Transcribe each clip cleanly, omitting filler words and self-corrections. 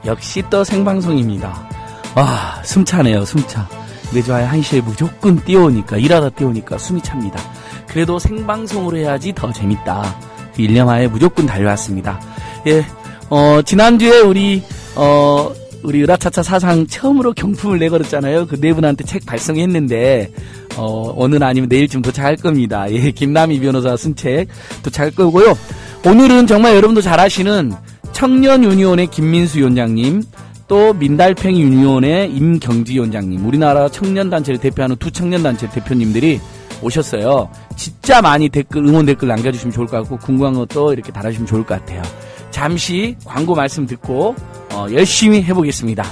역시 또 생방송입니다. 와, 숨차네요, 숨차. 매주 1시에 무조건 뛰어오니까, 일하다 뛰어오니까 숨이 찹니다. 그래도 생방송으로 해야지 더 재밌다. 그 일념하에 무조건 달려왔습니다. 예, 지난주에 우리 으라차차 사상 처음으로 경품을 내걸었잖아요. 그 네 분한테 책 발송했는데, 오늘 아니면 내일쯤 도착할 겁니다. 예, 김남희 변호사 쓴 책 도착할 거고요. 오늘은 정말 여러분도 잘 아시는 청년유니온의 김민수 위원장님, 또 민달팽 유니온의 임경지 위원장님, 우리나라 청년단체를 대표하는 두 청년단체 대표님들이 오셨어요. 진짜 많이 응원 댓글 남겨주시면 좋을 것 같고, 궁금한 것도 이렇게 달아주시면 좋을 것 같아요. 잠시 광고 말씀 듣고 열심히 해보겠습니다.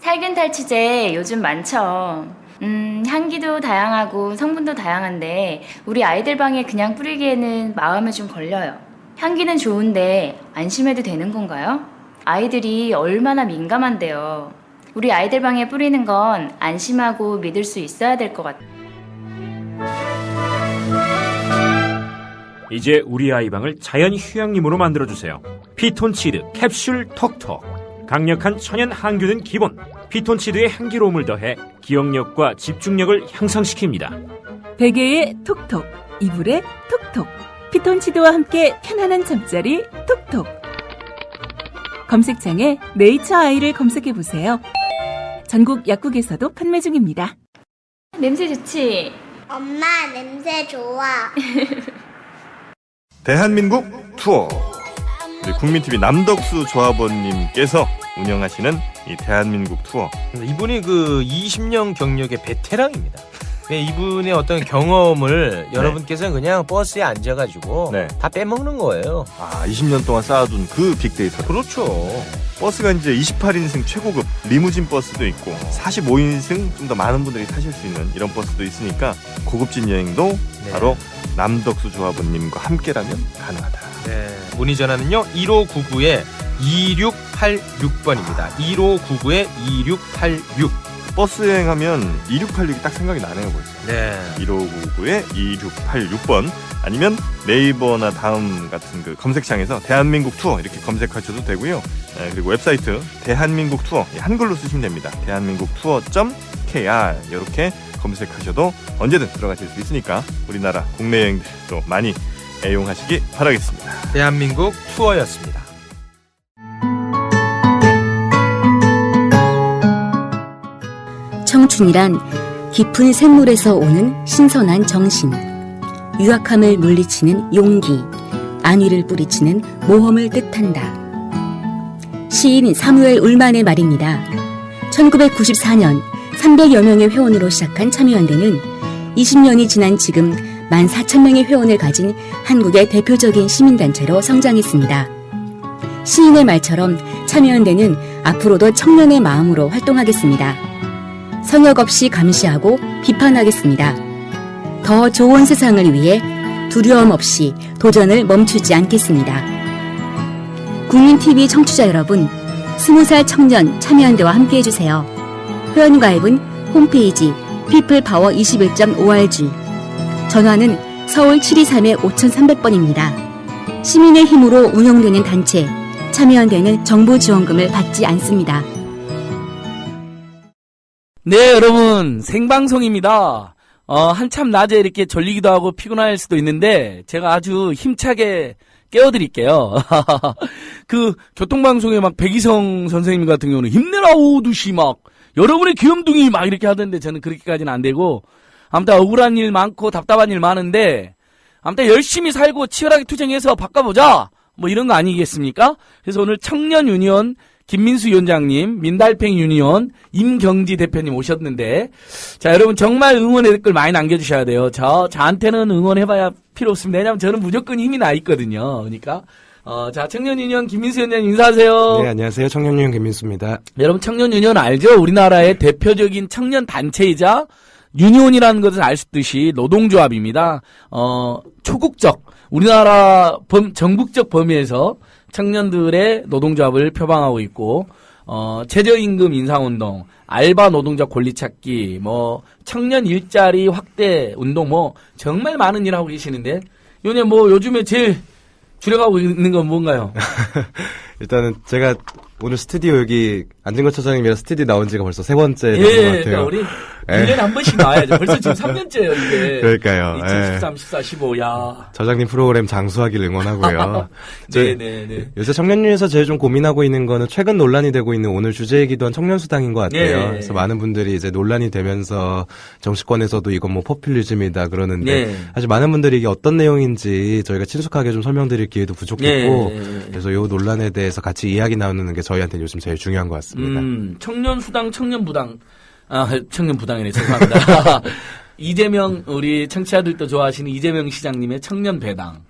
살균 탈취제 요즘 많죠. 향기도 다양하고 성분도 다양한데 우리 아이들 방에 그냥 뿌리기에는 마음에 좀 걸려요. 향기는 좋은데 안심해도 되는 건가요? 아이들이 얼마나 민감한데요. 우리 아이들 방에 뿌리는 건 안심하고 믿을 수 있어야 될 것 같아요. 이제 우리 아이 방을 자연 휴양림으로 만들어주세요. 피톤치드 캡슐 톡톡. 강력한 천연 항균은 기본. 피톤치드의 향기로움을 더해 기억력과 집중력을 향상시킵니다. 베개에 톡톡, 이불에 톡톡. 피톤치드와 함께 편안한 잠자리 톡톡. 검색창에 네이처 아이를 검색해보세요. 전국 약국에서도 판매 중입니다. 냄새 좋지? 엄마, 냄새 좋아. 대한민국 투어. 우리 국민TV 남덕수 조합원님께서 운영하시는 이 대한민국 투어. 이분이 그 20년 경력의 베테랑입니다. 이분의 어떤 경험을 여러분께서는 그냥 버스에 앉아가지고 다 빼먹는 거예요. 20년 동안 쌓아둔 그 빅데이터. 그렇죠. 버스가 이제 28인승 최고급 리무진 버스도 있고 45인승 좀 더 많은 분들이 타실 수 있는 이런 버스도 있으니까 고급진 여행도 바로 남덕수 조합원님과 함께라면 가능하다. 문의 전화는요 1599-2686번입니다. 1599-2686. 버스 여행하면 2686이 딱 생각이 나네요 벌써. 1599-2686번 아니면 네이버나 다음 같은 그 검색창에서 대한민국 투어 이렇게 검색하셔도 되고요. 그리고 웹사이트 대한민국 투어 한글로 쓰시면 됩니다. 대한민국 투어.kr 이렇게 검색하셔도 언제든 들어가실 수 있으니까 우리나라 국내 여행들도 많이 애용하시기 바라겠습니다. 대한민국 투어였습니다. 청춘이란 깊은 샘물에서 오는 신선한 정신, 유약함을 물리치는 용기, 안위를 뿌리치는 모험을 뜻한다. 시인 사무엘 울만의 말입니다. 1994년 300여 명의 회원으로 시작한 참여연대는 20년이 지난 지금 14,000명의 회원을 가진 한국의 대표적인 시민단체로 성장했습니다. 시인의 말처럼 참여연대는 앞으로도 청년의 마음으로 활동하겠습니다. 성역 없이 감시하고 비판하겠습니다. 더 좋은 세상을 위해 두려움 없이 도전을 멈추지 않겠습니다. 국민TV 청취자 여러분, 20살 청년 참여연대와 함께해주세요. 회원가입은 홈페이지 peoplepower21.org, 전화는 서울 723-5300번입니다. 시민의 힘으로 운영되는 단체, 참여연대는 정부 지원금을 받지 않습니다. 네, 여러분, 생방송입니다. 한참 낮에 이렇게 졸리기도 하고 피곤할 수도 있는데, 제가 아주 힘차게 깨워드릴게요. 그, 교통방송에 막 백이성 선생님 같은 경우는 힘내라 오두시 막, 여러분의 귀염둥이 막 이렇게 하던데 저는 그렇게까지는 안 되고, 아무튼 억울한 일 많고 답답한 일 많은데, 아무튼 열심히 살고 치열하게 투쟁해서 바꿔보자! 뭐 이런 거 아니겠습니까? 그래서 오늘 청년 유니온 김민수 위원장님, 민달팽 유니온 임경지 대표님 오셨는데, 자, 여러분 정말 응원의 댓글 많이 남겨주셔야 돼요. 저한테는 응원해봐야 필요 없습니다. 왜냐면 저는 무조건 힘이 나 있거든요. 그러니까, 자, 청년 유니온 김민수 위원장님 인사하세요. 네, 안녕하세요. 청년 유니온 김민수입니다. 여러분 청년 유니온 알죠? 우리나라의 대표적인 청년 단체이자 유니온이라는 것을 알 수 있듯이 노동조합입니다. 초국적, 우리나라 전국적 범위에서 청년들의 노동조합을 표방하고 있고, 최저임금 인상운동, 알바 노동자 권리찾기, 뭐, 청년 일자리 확대 운동, 뭐, 정말 많은 일 하고 계시는데, 요즘에 제일 줄여가고 있는 건 뭔가요? 일단은 제가 오늘 스튜디오 여기 안진걸 처장님이랑 스튜디오 나온 지가 벌써 3번째 되는 것 같아요. 그러니까 우리 1년에 한 번씩 나와야죠. 벌써 지금 3년째예요, 이게. 그러니까요. 2013, 14, 15, 야. 처장님 프로그램 장수하길 응원하고요. 네네네. 요새 청년유에서 제일 좀 고민하고 있는 거는 최근 논란이 되고 있는 오늘 주제이기도 한 청년수당인 것 같아요. 네. 그래서 많은 분들이 이제 논란이 되면서 정치권에서도 이건 뭐 포퓰리즘이다 그러는데 네. 사실 많은 분들이 이게 어떤 내용인지 저희가 친숙하게 좀 설명드릴 기회도 부족했고 그래서 이 논란에 대해서 같이 이야기 나누는 게 저희한테 요즘 제일 중요한 것 같습니다. 청년수당, 청년부당. 청년부당이네. 죄송합니다. 이재명, 우리 청취자들도 좋아하시는 이재명 시장님의 청년배당.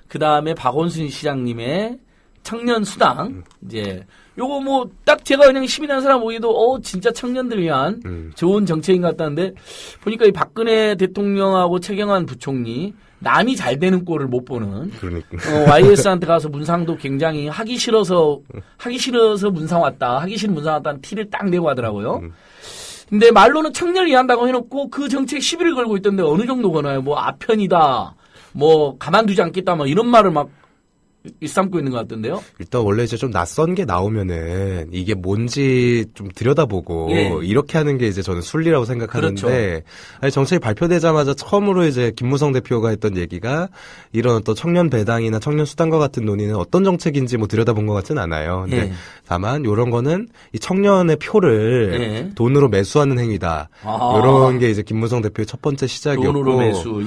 그 다음에 박원순 시장님의 청년수당. 이제, 요거 뭐, 딱 제가 그냥 시민한 사람 보기도, 진짜 청년들 위한 좋은 정책인 것 같다는데, 보니까 이 박근혜 대통령하고 최경환 부총리, 남이 잘 되는 꼴을 못 보는. 그러니까. YS한테 가서 문상도 굉장히 하기 싫어서 문상 왔다. 하기 싫은 문상 왔다는 티를 딱 내고 하더라고요. 근데 말로는 청년을 위한다고 해놓고 그 정책 시비를 걸고 있던데 어느 정도 거나요? 뭐 아편이다. 뭐 가만두지 않겠다. 뭐 이런 말을 막 일삼고 있는 것 같던데요. 일단 원래 이제 좀 낯선 게 나오면은 이게 뭔지 좀 들여다보고 이렇게 하는 게 이제 저는 순리라고 생각하는데 그렇죠. 아니 정책이 발표되자마자 처음으로 이제 김무성 대표가 했던 얘기가 이런 어떤 청년 배당이나 청년 수당과 같은 논의는 어떤 정책인지 뭐 들여다본 것 같진 않아요. 근데 다만 이런 거는 이 청년의 표를 돈으로 매수하는 행위다. 이런 게 이제 김무성 대표의 첫 번째 시작이었고 돈으로 매수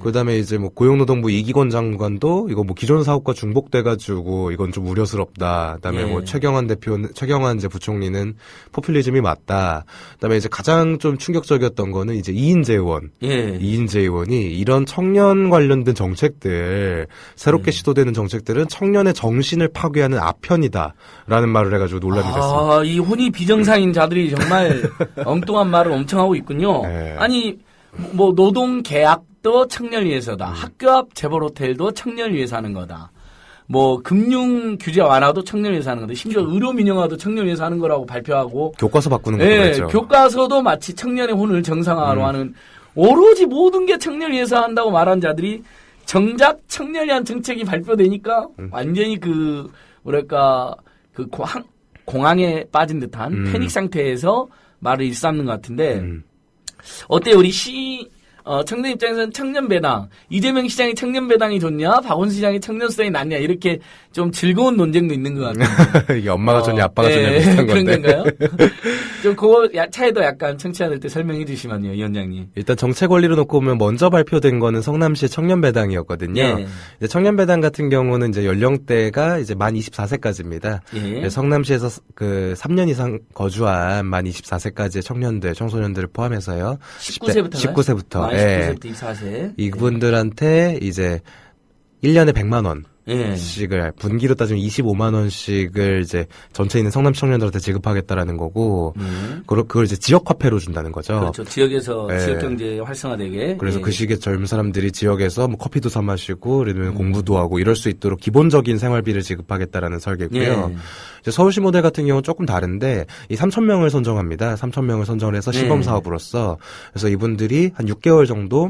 그다음에 이제 뭐 고용노동부 이기권 장관도 이거 뭐 기존 사업과 중복돼가지고 이건 좀 우려스럽다. 그다음에 뭐 최경환 이제 부총리는 포퓰리즘이 맞다. 그다음에 이제 가장 좀 충격적이었던 거는 이제 이인재 의원이 이런 청년 관련된 정책들 새롭게 시도되는 정책들은 청년의 정신을 파괴하는 아편이다라는 말을 해가지고 논란이 됐습니다. 이 혼이 비정상인 자들이 정말 엉뚱한 말을 엄청 하고 있군요. 아니 뭐 노동 계약도 청년 위해서다. 학교 앞 재벌 호텔도 청년 위해서 하는 거다. 뭐 금융 규제 완화도 청년 위해서 하는 건데 심지어 의료 민영화도 청년 위해서 하는 거라고 발표하고 교과서 바꾸는 것도 그랬죠. 교과서도 마치 청년의 혼을 정상화로 하는 오로지 모든 게 청년 위해서 한다고 말한 자들이 정작 청년을 위한 정책이 발표되니까 완전히 그 뭐랄까 그 공황에 빠진 듯한 패닉 상태에서 말을 일삼는 것 같은데 어때요 우리 청년 입장에서는 청년배당, 이재명 시장이 청년배당이 좋냐, 박원순 시장이 청년수당이 낫냐, 이렇게 좀 즐거운 논쟁도 있는 것 같아요. 이게 엄마가 좋냐, 아빠가 좋냐 비슷한 건데. 그런 건가요? 좀 그거 차이도 약간 청취자들한테 설명해 주시면요, 위원장님. 일단 정책 원리로 놓고 보면 먼저 발표된 거는 성남시의 청년배당이었거든요. 이제 청년배당 같은 경우는 이제 연령대가 이제 만 24세까지입니다. 성남시에서 그 3년 이상 거주한 만 24세까지의 청소년들을 포함해서요. 19세부터. 19세부터 24세. 이분들한테 이제 1년에 100만 원씩을 분기로 따지면 25만 원씩을 이제 전체에 있는 성남 청년들한테 지급하겠다라는 거고 그걸 이제 지역 화폐로 준다는 거죠. 그렇죠. 지역에서 지역 경제 활성화되게. 그래서 그 시기에 젊은 사람들이 지역에서 뭐 커피도 사 마시고 그러면 공부도 하고 이럴 수 있도록 기본적인 생활비를 지급하겠다라는 설계고요. 이제 서울시 모델 같은 경우는 조금 다른데 이 3,000명을 선정합니다. 3,000명을 선정을 해서 시범 사업으로서 그래서 이분들이 한 6개월 정도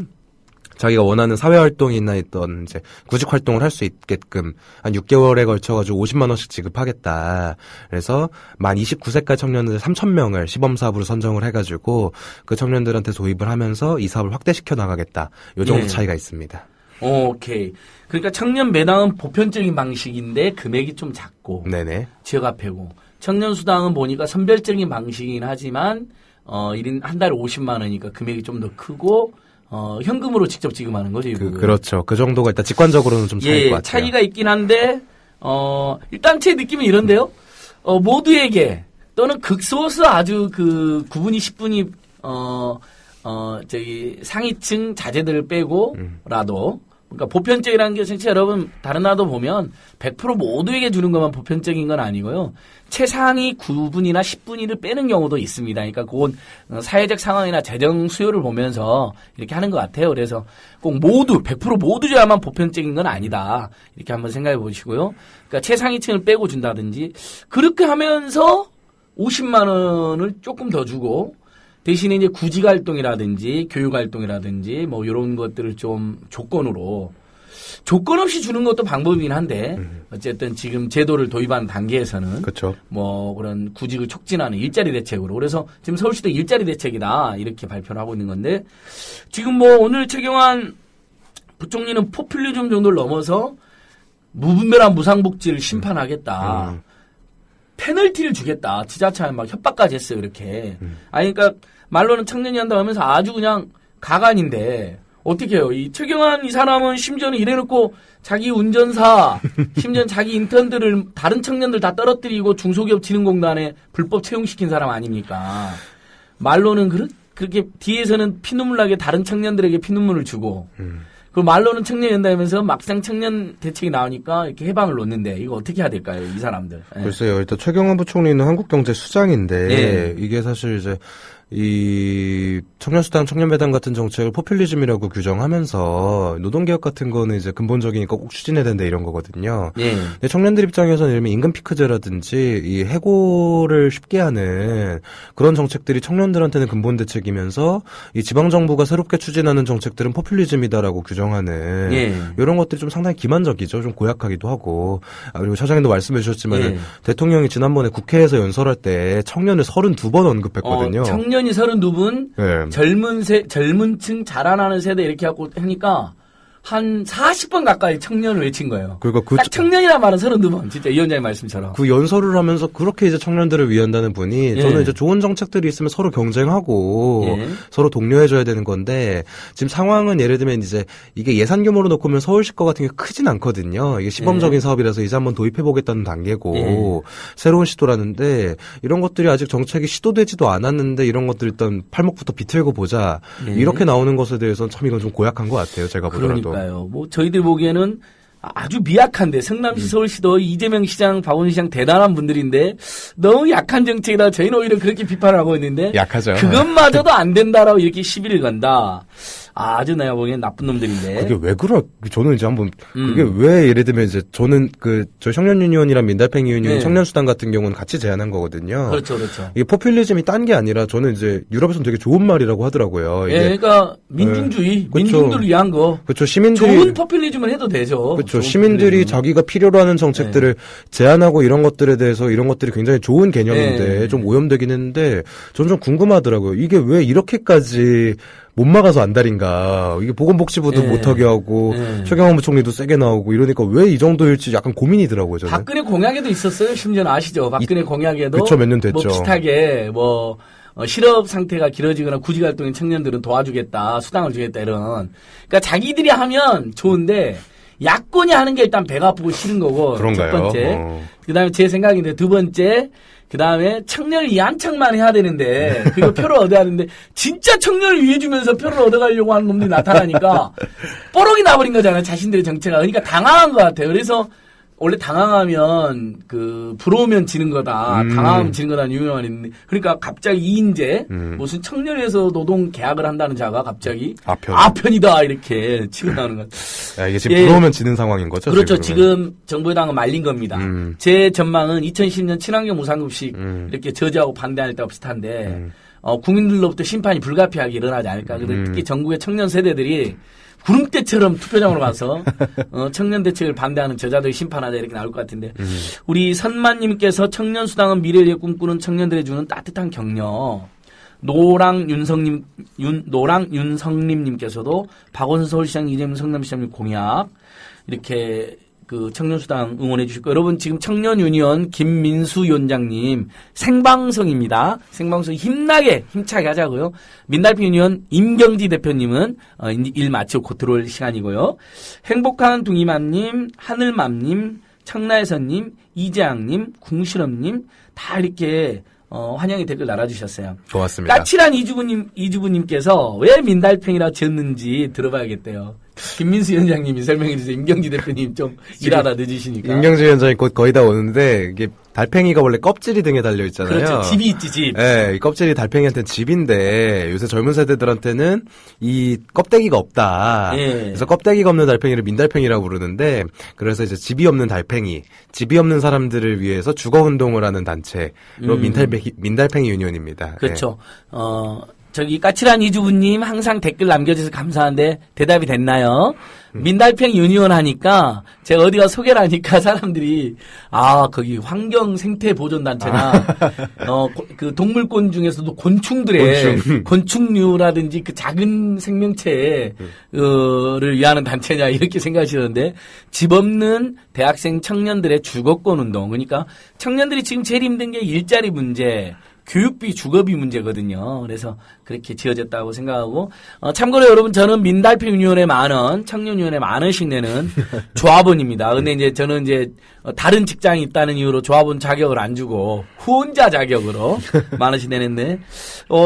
자기가 원하는 사회활동이나 있던 이제 구직 활동을 할 수 있게끔 한 6개월에 걸쳐가지고 50만 원씩 지급하겠다. 그래서 만 29세까지 청년들 3,000명을 시범사업으로 선정을 해가지고 그 청년들한테 도입을 하면서 이 사업을 확대시켜 나가겠다. 요 정도 차이가 있습니다. 오케이. 그러니까 청년 배당은 보편적인 방식인데 금액이 좀 작고 지역 화폐고 청년수당은 보니까 선별적인 방식이긴 하지만 1인 한 달에 50만 원이니까 금액이 좀 더 크고 현금으로 직접 지급하는 거죠. 그렇죠. 그 정도가 일단 직관적으로는 좀 차이일 것 같아요. 차이가 있긴 한데, 일단 제 느낌은 이런데요. 모두에게, 또는 극소수 아주 그 9분이, 10분이, 저기 상위층 자제들을 빼고라도, 그러니까 보편적이라는 게 진짜 여러분 다른 나라도 보면 100% 모두에게 주는 것만 보편적인 건 아니고요. 최상위 9분이나 10분위를 빼는 경우도 있습니다. 그러니까 그건 사회적 상황이나 재정 수요를 보면서 이렇게 하는 것 같아요. 그래서 꼭 모두 100% 모두 줘야만 보편적인 건 아니다. 이렇게 한번 생각해 보시고요. 그러니까 최상위층을 빼고 준다든지 그렇게 하면서 50만 원을 조금 더 주고 대신에 이제 구직활동이라든지 교육활동이라든지 뭐 이런 것들을 좀 조건 없이 주는 것도 방법이긴 한데 어쨌든 지금 제도를 도입하는 단계에서는 그렇죠. 뭐 그런 구직을 촉진하는 일자리 대책으로 그래서 지금 서울시도 일자리 대책이다 이렇게 발표를 하고 있는 건데 지금 뭐 오늘 최경환 부총리는 포퓰리즘 정도를 넘어서 무분별한 무상복지를 심판하겠다. 페널티를 주겠다. 지자체에 막 협박까지 했어요. 이렇게. 아니 그러니까 말로는 청년이 한다 하면서 아주 그냥 가관인데 어떻게 해요? 이 최경환 이 사람은 심지어는 이래놓고 자기 운전사, 심지어 자기 인턴들을 다른 청년들 다 떨어뜨리고 중소기업 진흥공단에 불법 채용시킨 사람 아닙니까? 말로는 그렇게 뒤에서는 피눈물 나게 다른 청년들에게 피눈물을 주고 그 말로는 청년 연다면서 막상 청년 대책이 나오니까 이렇게 해방을 놓는데 이거 어떻게 해야 될까요? 이 사람들. 글쎄요. 일단 최경환 부총리는 한국경제 수장인데 이게 사실 이제 이 청년수당, 청년배당 같은 정책을 포퓰리즘이라고 규정하면서 노동개혁 같은 거는 이제 근본적이니까 꼭 추진해야 된다 이런 거거든요. 근데 청년들 입장에서는 예를 들면 임금 피크제라든지 이 해고를 쉽게 하는 그런 정책들이 청년들한테는 근본 대책이면서 이 지방정부가 새롭게 추진하는 정책들은 포퓰리즘이다라고 규정하는 이런 것들이 좀 상당히 기만적이죠. 좀 고약하기도 하고. 그리고 차장님도 말씀해 주셨지만 대통령이 지난번에 국회에서 연설할 때 청년을 32번 언급했거든요. 청년이 32분, 젊은층 자라나는 세대 이렇게 하고 하니까 한 40번 가까이 청년을 외친 거예요. 그러니까 딱 청년이라는 말은 32번. 진짜 이 위원장의 말씀처럼. 그 연설을 하면서 그렇게 이제 청년들을 위한다는 분이 저는 이제 좋은 정책들이 있으면 서로 경쟁하고 서로 독려해줘야 되는 건데 지금 상황은 예를 들면 이제 이게 예산 규모로 놓고 보면 서울시 거 같은 게 크진 않거든요. 이게 시범적인 사업이라서 이제 한번 도입해보겠다는 단계고 새로운 시도라는데 이런 것들이 아직 정책이 시도되지도 않았는데 이런 것들 일단 팔목부터 비틀고 보자 이렇게 나오는 것에 대해서는 참 이건 좀 고약한 것 같아요. 제가 보더라도. 뭐 저희들 보기에는 아주 미약한데 성남시 서울시도 이재명 시장 박원순 시장 대단한 분들인데 너무 약한 정책이라 저희는 오히려 그렇게 비판을 하고 있는데 약하죠. 그것마저도 안 된다라고 이렇게 시비를 건다. 아주 내가 보기엔 나쁜 놈들인데. 그게 왜 저는 이제 한번, 그게 왜 예를 들면 이제 저는 저 청년유니온이랑 민달팽이 유니온 청년수당 같은 경우는 같이 제안한 거거든요. 그렇죠. 이게 포퓰리즘이 딴 게 아니라 저는 이제 유럽에서는 되게 좋은 말이라고 하더라고요. 이게 그러니까 민중주의, 민중들을 위한 거. 그렇죠. 시민들이. 좋은 포퓰리즘을 해도 되죠. 그렇죠. 시민들이 자기가 필요로 하는 정책들을 제안하고 이런 것들에 대해서 이런 것들이 굉장히 좋은 개념인데 좀 오염되긴 했는데 저는 좀 궁금하더라고요. 이게 왜 이렇게까지 못 막아서 안달인가. 이게 보건복지부도 못하게 하고 최경환 부총리도 세게 나오고 이러니까 왜 이 정도일지 약간 고민이더라고요. 저는. 박근혜 공약에도 있었어요. 심지어는 아시죠? 박근혜 공약에도 그쵸, 몇 년 됐죠. 뭐 비슷하게 실업 상태가 길어지거나 구직활동인 청년들은 도와주겠다, 수당을 주겠다 이런. 그러니까 자기들이 하면 좋은데 야권이 하는 게 일단 배가 아프고 싫은 거고. 그런가요? 첫 번째. 그다음에 제 생각인데 두 번째. 그 다음에 청년을 이한창만 해야 되는데, 그리고 표를 얻어야 하는데, 진짜 청년을 위해주면서 표를 얻어가려고 하는 놈들이 나타나니까, 뽀록이 나버린 거잖아요, 자신들의 정체가. 그러니까 당황한 것 같아요. 그래서, 원래 당황하면, 부러우면 지는 거다. 당황하면 지는 거다는 유명한 말이 있는데, 그러니까 갑자기 이인재, 무슨 청년에서 노동 계약을 한다는 자가 갑자기, 아편이다, 이렇게 치고 나오는 것 같아요. 이게 지금 부러우면 지는 상황인 거죠? 그렇죠. 지금 정부 여당은 말린 겁니다. 제 전망은 2010년 친환경 무상급식 이렇게 저지하고 반대할 때와 비슷한데, 국민들로부터 심판이 불가피하게 일어나지 않을까. 특히 전국의 청년 세대들이 구름대처럼 투표장으로 가서 청년 대책을 반대하는 저자들 심판하자 이렇게 나올 것 같은데 우리 선만님께서 청년수당은 미래를 꿈꾸는 청년들에 주는 따뜻한 격려. 노랑윤성님께서도 박원순 서울시장, 이재명 성남시장님 공약 이렇게 청년수당 응원해 주시고 여러분 지금 청년유니온 김민수 위원장님 생방송입니다. 생방송 힘차게 하자고요. 민달팽이 유니온 임경지 대표님은 일 마치고 곧 들어올 시간이고요. 행복한 둥이맘님, 하늘맘님, 청라에서님, 이재학님, 궁실엄님 다 이렇게 환영의 댓글 달아주셨어요. 고맙습니다. 까칠한 이주부님께서 왜 민달팽이라 지었는지 들어봐야겠대요. 김민수 위원장님이 설명해 주세요. 임경지 대표님 좀 일하다 늦으시니까. 임경지 위원장이 곧 거의 다 오는데 이게 달팽이가 원래 껍질이 등에 달려 있잖아요. 그렇죠. 집이 있지, 집. 네, 이 껍질이 달팽이한테는 집인데 요새 젊은 세대들한테는 이 껍데기가 없다. 예. 그래서 껍데기가 없는 달팽이를 민달팽이라고 부르는데 그래서 이제 집이 없는 달팽이, 집이 없는 사람들을 위해서 주거 운동을 하는 단체로 민달팽이 유니온입니다. 그렇죠. 저기 까칠한 이주부님 항상 댓글 남겨주셔서 감사한데 대답이 됐나요? 민달팽이 유니온 하니까 제가 어디가 소개를 하니까 사람들이 거기 환경 생태 보존 단체나 그 동물권 중에서도 곤충들의 곤충류라든지 그 작은 생명체를 위하는 단체냐 이렇게 생각하시는데 집 없는 대학생 청년들의 주거권 운동 그러니까 청년들이 지금 제일 힘든 게 일자리 문제 교육비, 주거비 문제거든요. 그래서 그렇게 지어졌다고 생각하고 참고로 여러분 저는 민달팽이 유니온에 청년위원회 만 원씩 내는 조합원입니다. 근데 이제 저는 이제 다른 직장이 있다는 이유로 조합원 자격을 안 주고 후원자 자격으로 만 원씩 내는데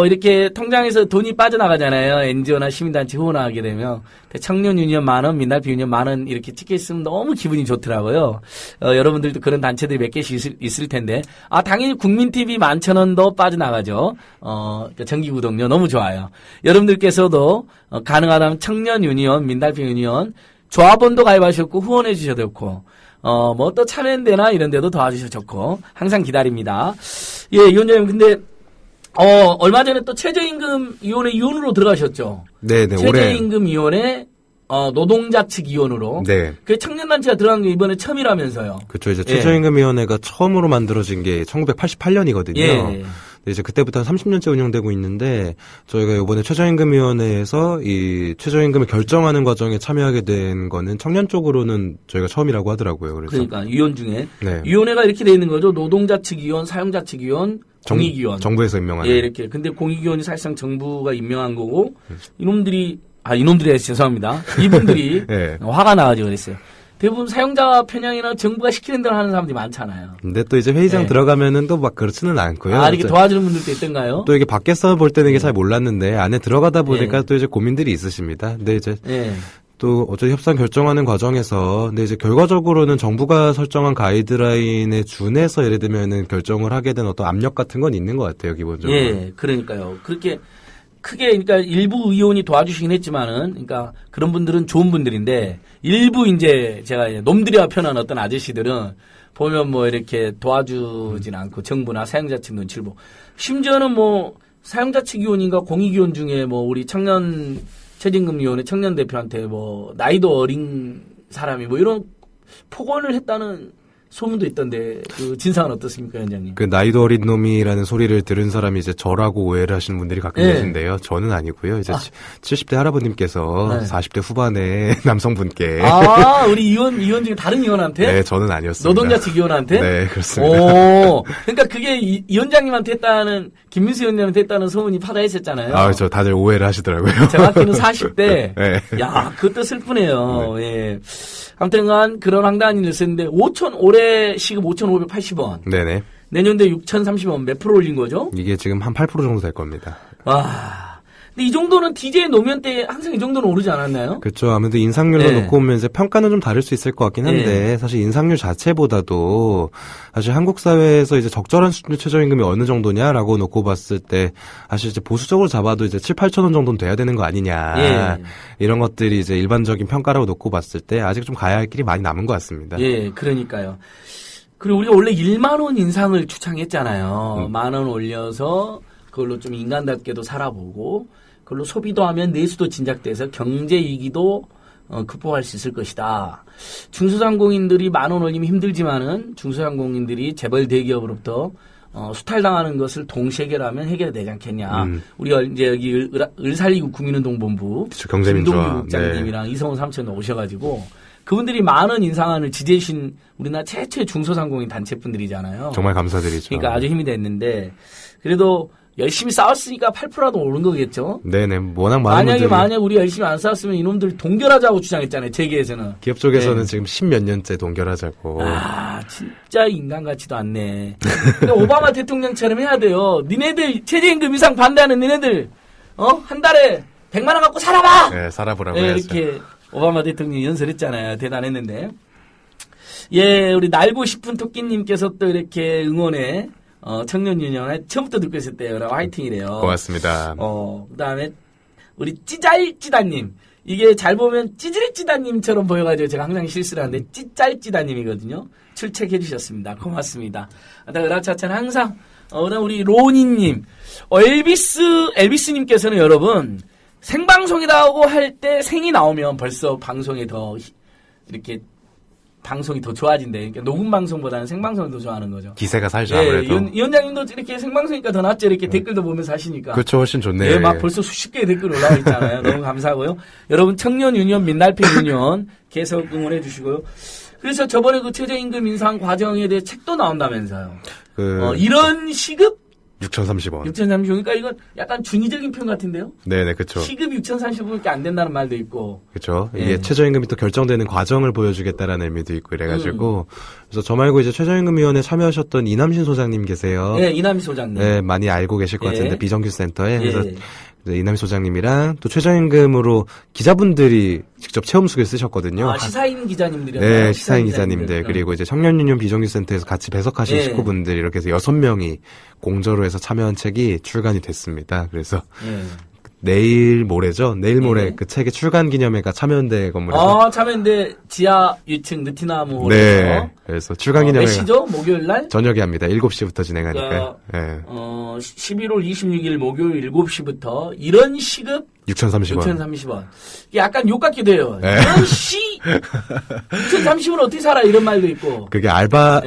이렇게 통장에서 돈이 빠져나가잖아요. NGO나 시민단체 후원하게 되면 청년 유니온 만 원, 민달팽이 유니온 만 원 이렇게 찍혀 있으면 너무 기분이 좋더라고요. 여러분들도 그런 단체들이 몇 개씩 있을 텐데 당연히 국민TV 11,000원도 빠져나가죠. 정기구독료 너무 좋아요. 여러분들께서도 가능하다면 청년 유니온, 민달팽이 유니온 조합원도 가입하셨고 후원해 주셔도 좋고 뭐 또 참여연대나 이런 데도 도와주셔도 좋고 항상 기다립니다. 예, 위원장님 근데 얼마 전에 또 최저임금위원회 위원으로 들어가셨죠? 네네. 최저임금위원회 노동자 측 위원으로. 네. 그 청년단체가 들어간 게 이번에 처음이라면서요. 그렇죠. 이제 최저임금위원회가 처음으로 만들어진 게 1988년이거든요. 예. 이제 그때부터 30년째 운영되고 있는데 저희가 이번에 최저임금위원회에서 이 최저임금을 결정하는 과정에 참여하게 된 거는 청년 쪽으로는 저희가 처음이라고 하더라고요. 그래서 그러니까 위원 중에 네. 위원회가 이렇게 돼 있는 거죠. 노동자 측 위원, 사용자 측 위원, 공익위원. 정부에서 임명하는. 예, 이렇게. 근데 공익위원이 사실상 정부가 임명한 거고 이놈들이 죄송합니다. 이분들이 네. 화가 나가지고 그랬어요. 대부분 사용자 편향이나 정부가 시키는 대로 하는 사람들이 많잖아요. 근데 또 이제 회의장 들어가면은 또 막 그렇지는 않고요. 이렇게 도와주는 분들도 있던가요? 또 이게 밖에서 볼 때는 이게 잘 몰랐는데 안에 들어가다 보니까 또 이제 고민들이 있으십니다. 근데 이제 또 어차피 협상 결정하는 과정에서 근데 이제 결과적으로는 정부가 설정한 가이드라인에 준해서 예를 들면은 결정을 하게 된 어떤 압력 같은 건 있는 것 같아요, 기본적으로. 예, 그러니까요. 그렇게 크게 그러니까 일부 의원이 도와주시긴 했지만은 그러니까 그런 분들은 좋은 분들인데 일부 이제 제가 놈들이와 편한 어떤 아저씨들은 보면 뭐 이렇게 도와주진 않고 정부나 사용자 측 눈치를 보고 심지어는 뭐 사용자 측 위원인가 공익위원 중에 뭐 우리 청년 최저임금위원회 청년 대표한테 뭐 나이도 어린 사람이 뭐 이런 폭언을 했다는 소문도 있던데 그 진상은 어떻습니까, 위원장님? 그 나이도 어린 놈이라는 소리를 들은 사람이 이제 저라고 오해를 하시는 분들이 가끔 계신데요. 저는 아니고요. 이제 70대 할아버님께서 40대 후반의 남성분께 우리 의원 중에 다른 의원한테? 네, 저는 아니었습니다. 노동자 측 의원한테? 네, 그렇습니다. 그러니까 그게 위원장님한테 했다는 김민수 의원님한테 했다는 소문이 파다했었잖아요. 저 다들 오해를 하시더라고요. 정확히는 40대. 네. 야, 그것도 슬프네요. 예. 아무튼간 그런 황당한 일을 했는데 올해 시급 5,580원. 네네. 내년도에 6,030원 몇 프로 올린 거죠? 이게 지금 한 8% 정도 될 겁니다. 와. 근데 이 정도는 DJ 노무현 때 항상 이 정도는 오르지 않았나요? 그렇죠. 아무래도 인상률로 놓고 보면 이제 평가는 좀 다를 수 있을 것 같긴 한데 사실 인상률 자체보다도 사실 한국 사회에서 이제 적절한 수준 최저임금이 어느 정도냐라고 놓고 봤을 때 사실 이제 보수적으로 잡아도 이제 7,000~8,000원 정도는 돼야 되는 거 아니냐. 이런 것들이 이제 일반적인 평가라고 놓고 봤을 때 아직 좀 가야 할 길이 많이 남은 것 같습니다. 예, 그러니까요. 그리고 우리가 원래 1만 원 인상을 추창했잖아요. 10,000원 올려서 그걸로 좀 인간답게도 살아보고 그걸로 소비도 하면 내수도 진작돼서 경제 위기도 극복할 수 있을 것이다. 중소상공인들이 10,000원 올리면 힘들지만은 중소상공인들이 재벌 대기업으로부터 수탈당하는 것을 동시에 해결하면 해결되지 않겠냐. 우리가 이제 여기 을살리구 국민운동본부 김동규 국장님이랑 이성훈 사무처장 오셔가지고 그분들이 10,000원 인상안을 지지해 주신 우리나라 최초의 중소상공인 단체분들이잖아요. 정말 감사드리죠. 그러니까 아주 힘이 됐는데 그래도 열심히 싸웠으니까 8%라도 오른 거겠죠? 네네. 워낙 많은 분들이. 만약 우리 열심히 안 싸웠으면 이놈들 동결하자고 주장했잖아요. 재계에서는. 기업 쪽에서는 지금 10몇 년째 동결하자고. 진짜 인간 같지도 않네. 근데 오바마 대통령처럼 해야 돼요. 니네들 최저임금 인상 반대하는 니네들 한 달에 100만 원 갖고 살아봐. 네, 살아보라고 해야죠. 이렇게 오바마 대통령이 연설했잖아요. 대단했는데. 예, 우리 날고 싶은 토끼님께서 또 이렇게 응원에, 청년유년에 처음부터 듣고 있었대요. 화이팅이래요. 고맙습니다. 그 다음에, 우리 찌잘찌다님. 이게 잘 보면 찌질찌다님처럼 보여가지고 제가 항상 실수를 하는데, 찌잘찌다님이거든요. 출첵해 주셨습니다. 고맙습니다. 으라차차는 항상, 우리 로니님, 엘비스님께서는 여러분, 생방송이라고 할 때 생이 나오면 벌써 방송이 더 좋아진대. 그러니까 녹음 방송보다는 생방송을 더 좋아하는 거죠. 기세가 살죠, 아무래도. 위원장님도 이렇게 생방송이니까 더 낫죠. 이렇게 댓글도 보면서 하시니까. 그렇죠, 훨씬 좋네요. 예, 막 벌써 수십 개의 댓글 올라와 있잖아요. 너무 감사하고요. 여러분, 청년 유니언, 민날패 유니언 계속 응원해 주시고요. 그래서 저번에 그 최저임금 인상 과정에 대해 책도 나온다면서요. 이런 시급? 6,030원. 6,030원. 그러니까 이건 약간 중의적인 표현 같은데요? 네네, 그쵸. 시급이 6,030원밖에 안 된다는 말도 있고. 그쵸. 이게 최저임금이 또 결정되는 과정을 보여주겠다라는 의미도 있고 이래가지고. 그래서 저 말고 이제 최저임금위원회 참여하셨던 이남신 소장님 계세요. 네, 이남신 소장님. 네, 많이 알고 계실 것 같은데, 비정규센터에. 그래서 이남신 소장님이랑 또 최저임금으로 기자분들이 직접 체험수기를 쓰셨거든요. 시사인 기자님들이요? 네, 시사인 기자님들. 그리고 이제 청년유니언 비정규센터에서 같이 배석하신 식구분들 이렇게 해서 6명이 공저로 해서 참여한 책이 출간이 됐습니다. 그래서 내일 모레죠? 내일 모레 그 책의 출간 기념회가 참여연대 건물에서. 참여연대 지하 2층 느티나무 홀에서. 네. 그래서 출간 기념회가. 몇 시죠? 목요일 날? 저녁에 합니다. 7시부터 진행하니까요. 네. 11월 26일 목요일 7시부터 이런 시급 6,030원. 6,030원. 약간 욕 같기도 해요. 이런 6,030원 어떻게 살아? 이런 말도 있고. 그게 알바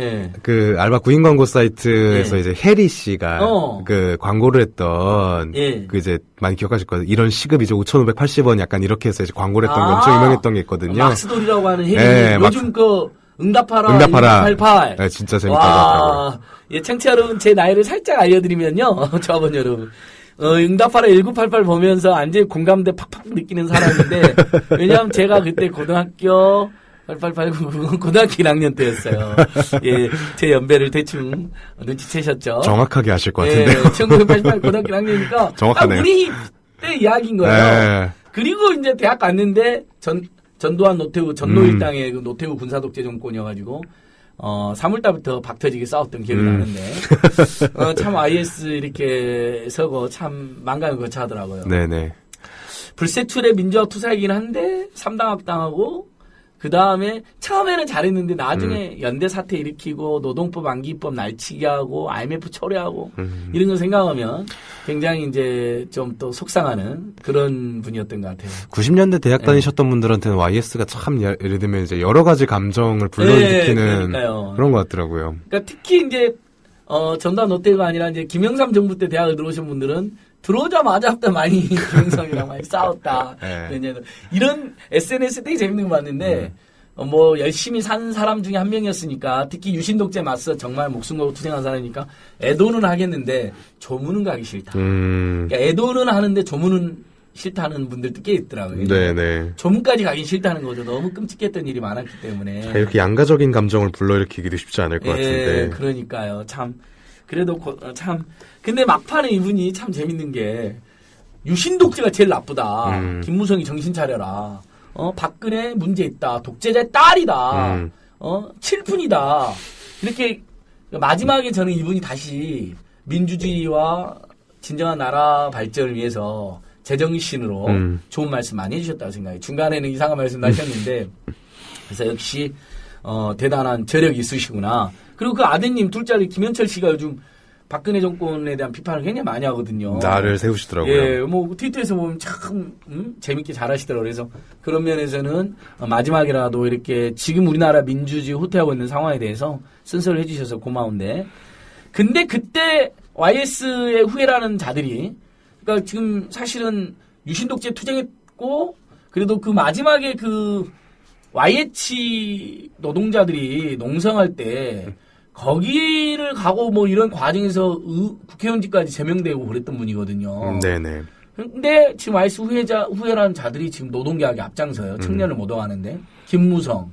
구인 광고 사이트에서 이제 혜리 씨가 그 광고를 했던 그 이제 많이 기억하실 거예요. 이런 시급이죠. 5,580원 약간 이렇게 해서 이제 광고를 했던 게 엄청 유명했던 게 있거든요. 막스돌이라고 하는 혜리. 요즘 응답하라. 1988. 네, 진짜 재밌다고 하더라고요. 청취자 여러분, 제 나이를 살짝 알려드리면요. 저번 여러분. 응답하라 1988 보면서 완전히 공감대 팍팍 느끼는 사람인데, 왜냐하면 제가 그때 고등학교 8889 고등학교 1학년 때였어요. 예, 제 연배를 대충 눈치채셨죠. 정확하게 아실 것 같은데요. 1988 고등학교 1학년이니까 정확하네요. 우리 때 이야기인 거예요. 그리고 이제 대학 갔는데 전두환 노태우 전노일당의 그 노태우 군사독재 정권이어가지고 3월달부터 박터지게 싸웠던 기억이 나는데 참 IS 이렇게 서고 참 망강을 거쳐하더라고요. 네네. 불세출의 민주화 투사이긴 한데 3당 합당하고 그 다음에 처음에는 잘했는데 나중에 연대 사태 일으키고 노동법 안기법 날치기 하고 IMF 초래하고 이런 거 생각하면 굉장히 이제 좀 또 속상하는 그런 분이었던 것 같아요. 90년대 대학 다니셨던 분들한테는 YS가 참 예를 들면 이제 여러 가지 감정을 불러일으키는 그런 것 같더라고요. 그러니까 특히 이제 전두환 노태우가 아니라 이제 김영삼 정부 때 대학을 들어오신 분들은 들어오자마자부터 많이 김영삼이랑 많이 싸웠다. 이런 SNS 되게 재밌는 거 봤는데 뭐 열심히 산 사람 중에 한 명이었으니까 특히 유신독재 맞서 정말 목숨 걸고 투쟁한 사람이니까 애도는 하겠는데 조문은 가기 싫다. 그러니까 애도는 하는데 조문은 싫다는 분들도 꽤 있더라고요. 네네. 조문까지 가기 싫다는 거죠. 너무 끔찍했던 일이 많았기 때문에. 자, 이렇게 양가적인 감정을 불러일으키기도 쉽지 않을 것 같은데. 그러니까요. 참 그래도 참 근데 막판에 이분이 참 재밌는 게 유신독재가 제일 나쁘다. 김무성이 정신 차려라. 박근혜 문제 있다. 독재자의 딸이다. 칠푼이다. 이렇게 마지막에 저는 이분이 다시 민주주의와 진정한 나라 발전을 위해서 제정신으로 좋은 말씀 많이 해주셨다고 생각해요. 중간에는 이상한 말씀도 하셨는데 그래서 역시 대단한 저력이 있으시구나. 그리고 그 아드님 둘째를 김현철 씨가 요즘 박근혜 정권에 대한 비판을 굉장히 많이 하거든요. 나를 세우시더라고요. 예, 뭐 트위터에서 보면 참 재밌게 잘하시더라고요. 그래서 그런 면에서는 마지막이라도 이렇게 지금 우리나라 민주주의 후퇴하고 있는 상황에 대해서 쓴소리를 해주셔서 고마운데, 근데 그때 YS의 후예라는 자들이, 그러니까 지금 사실은 유신독재 투쟁했고, 그래도 그 마지막에 그 YH 노동자들이 농성할 때 거기를 가고 뭐 이런 과정에서 국회의원직까지 제명되고 그랬던 분이거든요. 네네. 근데 지금 YS 후예라는 자들이 지금 노동개혁에 앞장서요. 청년을 모독하는데. 김무성,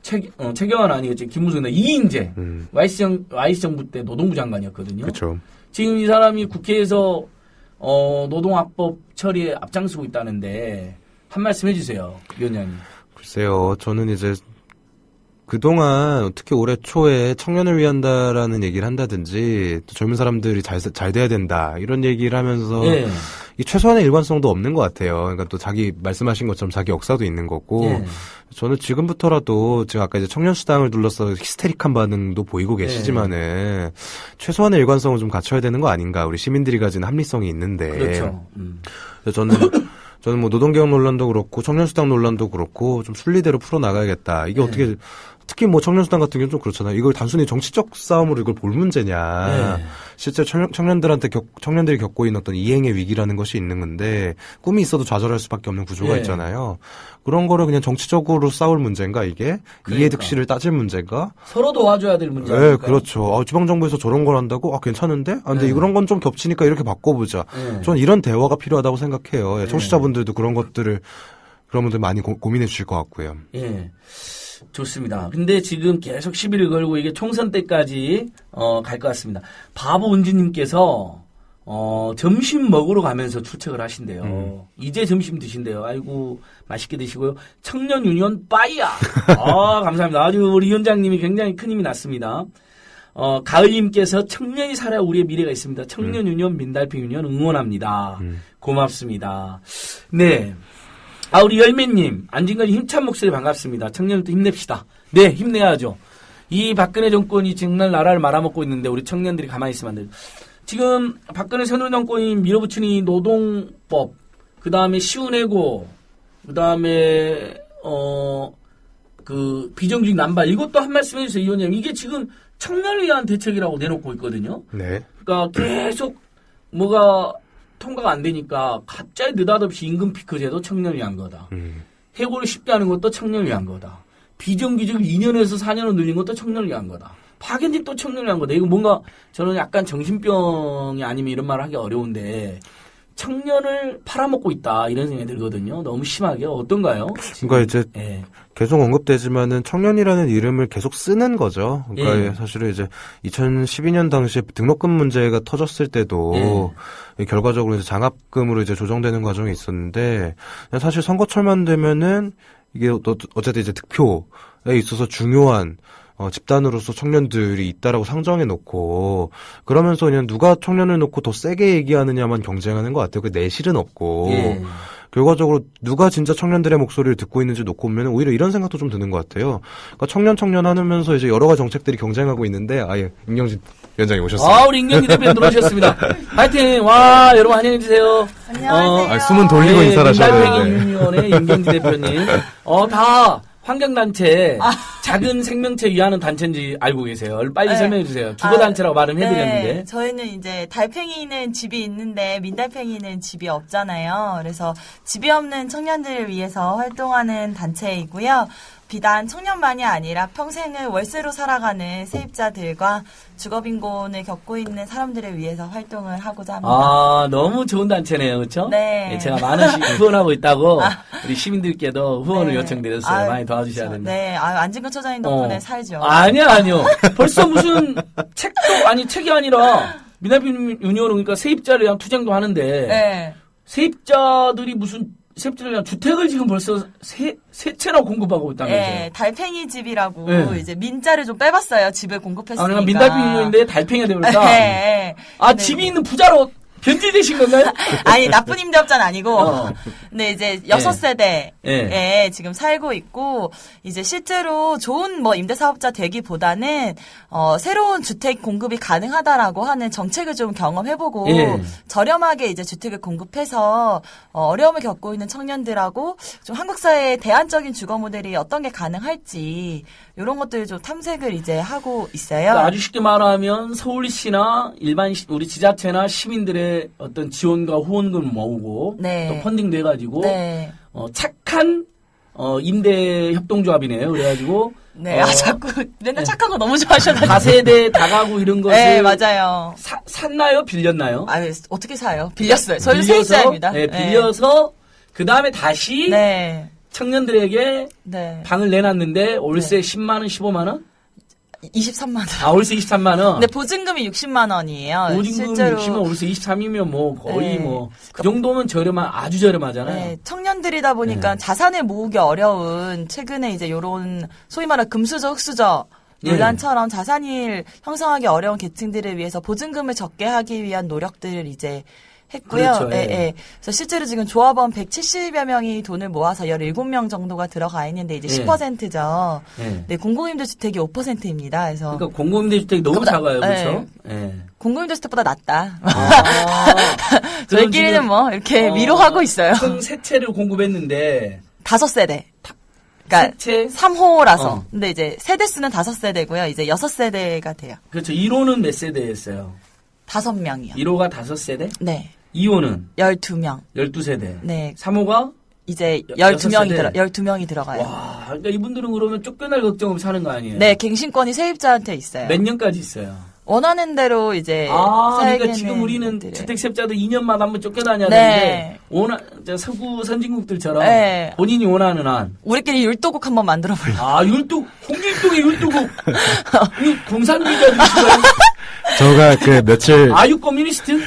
최경환 아니겠지. 김무성인데 이인재. YS 정부 때 노동부 장관이었거든요. 그렇죠. 지금 이 사람이 국회에서 노동합법 처리에 앞장서고 있다는데 한 말씀 해주세요, 위원장님. 글쎄요, 저는 이제 그동안 특히 올해 초에 청년을 위한다라는 얘기를 한다든지 또 젊은 사람들이 잘 돼야 된다 이런 얘기를 하면서 예. 이 최소한의 일관성도 없는 것 같아요. 그러니까 또 자기 말씀하신 것처럼 자기 역사도 있는 거고 예. 저는 지금부터라도 지금 아까 이제 청년수당을 둘러서 히스테릭한 반응도 보이고 계시지만은 최소한의 일관성을 좀 갖춰야 되는 거 아닌가. 우리 시민들이 가지는 합리성이 있는데. 그렇죠. 그래서 저는 뭐 노동개혁 논란도 그렇고 청년수당 논란도 그렇고 좀 순리대로 풀어나가야겠다. 이게 어떻게 특히 뭐 청년수당 같은 경우는 좀 그렇잖아요. 이걸 단순히 정치적 싸움으로 이걸 볼 문제냐. 실제 청년들이 겪고 있는 어떤 이행의 위기라는 것이 있는 건데 꿈이 있어도 좌절할 수밖에 없는 구조가 있잖아요. 그런 거를 그냥 정치적으로 싸울 문제인가 이게? 그러니까. 이해 득실을 따질 문제인가? 서로 도와줘야 될 문제가. 네, 그렇죠. 지방정부에서 저런 걸 한다고? 괜찮은데? 근데 이런 건 좀 겹치니까 이렇게 바꿔보자. 저는 이런 대화가 필요하다고 생각해요. 청취자분들도 그런 분들 많이 고민해 주실 것 같고요. 예. 좋습니다. 근데 지금 계속 시비를 걸고 이게 총선 때까지 갈 것 같습니다. 바보 은지님께서 점심 먹으러 가면서 출첵을 하신대요. 이제 점심 드신대요. 아이고 맛있게 드시고요. 청년 유니온 빠이야. 감사합니다. 아주 우리 위원장님이 굉장히 큰 힘이 났습니다. 가을님께서 청년이 살아야 우리의 미래가 있습니다. 청년 유니온 민달팽 유니온 응원합니다. 고맙습니다. 네. 우리 열매님, 안진걸이 힘찬 목소리 반갑습니다. 청년들도 힘냅시다. 네, 힘내야죠. 이 박근혜 정권이 정말 나라를 말아먹고 있는데 우리 청년들이 가만히 있으면 안 돼요. 지금 박근혜 새누리 정권이 밀어붙인 이 노동법, 그 다음에 시운해고, 그 다음에 그 비정규직 남발, 이것도 한 말씀 해주세요, 위원장님. 이게 지금 청년을 위한 대책이라고 내놓고 있거든요. 네. 그러니까 계속 뭐가 통과가 안 되니까 갑자기 느닷없이 임금 피크 제도 청년을 위한 거다. 해고를 쉽게 하는 것도 청년을 위한 거다. 비정규직을 2년에서 4년으로 늘린 것도 청년을 위한 거다. 파견직도 청년을 위한 거다. 이거 뭔가 저는 약간 정신병이 아니면 이런 말을 하기 어려운데 청년을 팔아먹고 있다 이런 생각이 들거든요. 너무 심하게. 어떤가요? 그러니까 이제 계속 언급되지만은 청년이라는 이름을 계속 쓰는 거죠. 그러니까 사실은 이제 2012년 당시에 등록금 문제가 터졌을 때도 결과적으로 이제 장학금으로 이제 조정되는 과정이 있었는데 사실 선거철만 되면은 이게 어쨌든 이제 득표에 있어서 중요한 집단으로서 청년들이 있다라고 상정해 놓고 그러면서 그냥 누가 청년을 놓고 더 세게 얘기하느냐만 경쟁하는 것 같아요. 그 내실은 없고 결과적으로 누가 진짜 청년들의 목소리를 듣고 있는지 놓고 보면 오히려 이런 생각도 좀 드는 것 같아요. 그러니까 청년 하면서 이제 여러 가지 정책들이 경쟁하고 있는데 임경진 위원장이 오셨어요. 우리 임경진 대표님 들어오셨습니다. 하여튼 와 여러분 안녕히 계세요. 안녕하세요. 숨은 돌리고 인사를 하셔야 되는데. 민달팽이 유니온의 임경진 대표님. 다 환경단체, 작은 생명체 위하는 단체인지 알고 계세요. 빨리 설명해 주세요. 주거단체라고 말은 해드렸는데. 네, 저희는 이제 달팽이는 집이 있는데 민달팽이는 집이 없잖아요. 그래서 집이 없는 청년들을 위해서 활동하는 단체이고요. 비단 청년만이 아니라 평생을 월세로 살아가는 세입자들과 주거빈곤을 겪고 있는 사람들을 위해서 활동을 하고자 합니다. 너무 좋은 단체네요. 그렇죠? 네. 제가 많은 후원하고 있다고 우리 시민들께도 후원을 요청드렸어요. 많이 도와주셔야 된다. 네. 안진걸 처장님 덕분에 살죠. 아니요. 벌써 무슨 책이 아니라 민달팽이 유니온은 그러니까 세입자를 위한 투쟁도 하는데 세입자들이 무슨 세입자를 위한 주택을 지금 벌써 세 채나 공급하고 있다면서요? 네, 달팽이 집이라고 이제 민자를 좀 빼봤어요. 집을 공급했으니까. 그러니까 민달팽이 유니온인데 달팽이가 되버렸다. 네. 집이 있는 부자로 변질되신 건가요? 아니, 나쁜 임대업자는 아니고. 근데 이제 6세대에 지금 살고 있고, 이제 실제로 좋은 임대사업자 되기보다는, 새로운 주택 공급이 가능하다라고 하는 정책을 좀 경험해보고, 저렴하게 이제 주택을 공급해서, 어려움을 겪고 있는 청년들하고, 좀 한국 사회의 대안적인 주거 모델이 어떤 게 가능할지, 이런 것들을 좀 탐색을 이제 하고 있어요. 그러니까 아주 쉽게 말하면 서울시나 일반 우리 지자체나 시민들의 어떤 지원과 후원금을 모으고 또 펀딩도 해가지고 착한 임대 협동조합이네요. 그래가지고 자꾸 맨날 착한 거 너무 좋아하셔가지고 다세대 다가구 이런 것을 네, 맞아요. 샀나요? 빌렸나요? 어떻게 사요? 빌렸어요. 저희 세입자입니다. 빌려서 그 다음에 다시 청년들에게 방을 내놨는데 월세 10만 원, 15만 원? 23만 원. 아, 월세 23만 원? 근데 보증금이 60만 원이에요. 보증금 실제로 60만 원, 월세 23이면 뭐 거의 네. 뭐 그 정도면 아주 저렴하잖아요. 네, 청년들이다 보니까 네. 자산을 모으기 어려운 최근에 이제 요런 소위 말하는 금수저 흑수저 논란처럼 자산을 형성하기 어려운 계층들을 위해서 보증금을 적게 하기 위한 노력들을 이제 했고요. 그렇죠, 예. 예. 그래서 실제로 지금 조합원 170여 명이 돈을 모아서 17명 정도가 들어가 있는데 이제 예. 10%죠. 예. 네, 공공임대주택이 5%입니다. 그래서 그러니까 공공임대주택이 너무 작아요, 그렇죠? 예. 예. 공공임대주택보다 낫다. 저희끼리는 저희끼리는 뭐 이렇게 위로하고 있어요. 총 세 채를 공급했는데 5세대. 그러니까 세채? 3호라서. 근데 이제 세대 수는 5세대고요. 이제 6세대가 돼요. 그렇죠. 1호는 몇 세대였어요? 5명이요. 1호가 5세대? 네. 2호는 12명. 12세대. 네. 3호가 이제 여섯 12명이 들어가요. 와, 그러니까 이분들은 그러면 쫓겨날 걱정 없이 사는 거 아니에요? 네, 갱신권이 세입자한테 있어요. 몇 년까지 있어요? 원하는 대로 이제 그러니까 지금 우리는 주택 세입자도 2년마다 한번 쫓겨다녀야 네. 되는데 서구 선진국들처럼 네. 본인이 원하는 한 우리끼리 율도국 한번 만들어 볼래요. 홍길동의 율도국 공산주의자들이시고요. 저가 그 며칠 아유 커뮤니스트?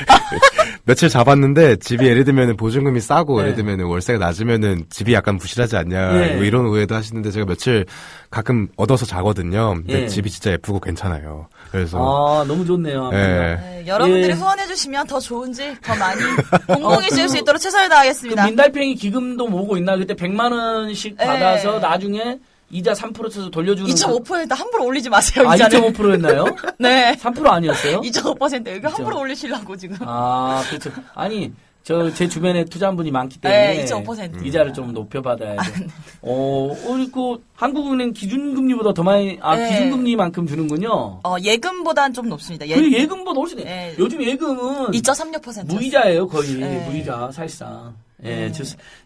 며칠 잡았는데 집이 예를 들면 보증금이 싸고 네. 예를 들면 월세가 낮으면은 집이 약간 부실하지 않냐 네. 뭐 이런 오해도 하시는데 제가 며칠 가끔 얻어서 자거든요. 근데 네. 집이 진짜 예쁘고 괜찮아요. 그래서 너무 좋네요. 네, 여러분들이 예. 후원해 주시면 더 좋은 집 더 많이 공공이 지을 수 있도록 최선을 다하겠습니다. 민달팽이 기금도 모으고 있나? 그때 100만 원씩 네. 받아서 나중에 이자 3% 쳐서 돌려주는 2.5% 함부로 올리지 마세요. 아, 이자는. 2.5%였나요? 네. 3% 아니었어요? 2.5% 여기 함부로 올리시려고 지금. 아, 그렇죠. 아니, 제 주변에 투자한 분이 많기 때문에. 네, 2.5%. 이자를 좀 높여받아야 돼. 그리고 한국은행 기준금리보다 더 많이, 네. 기준금리만큼 주는군요. 예금보단 좀 높습니다. 그 예금보다 훨씬, 네. 요즘 예금은. 2.36%. 무이자예요, 거의. 네. 무이자, 사실상. 예,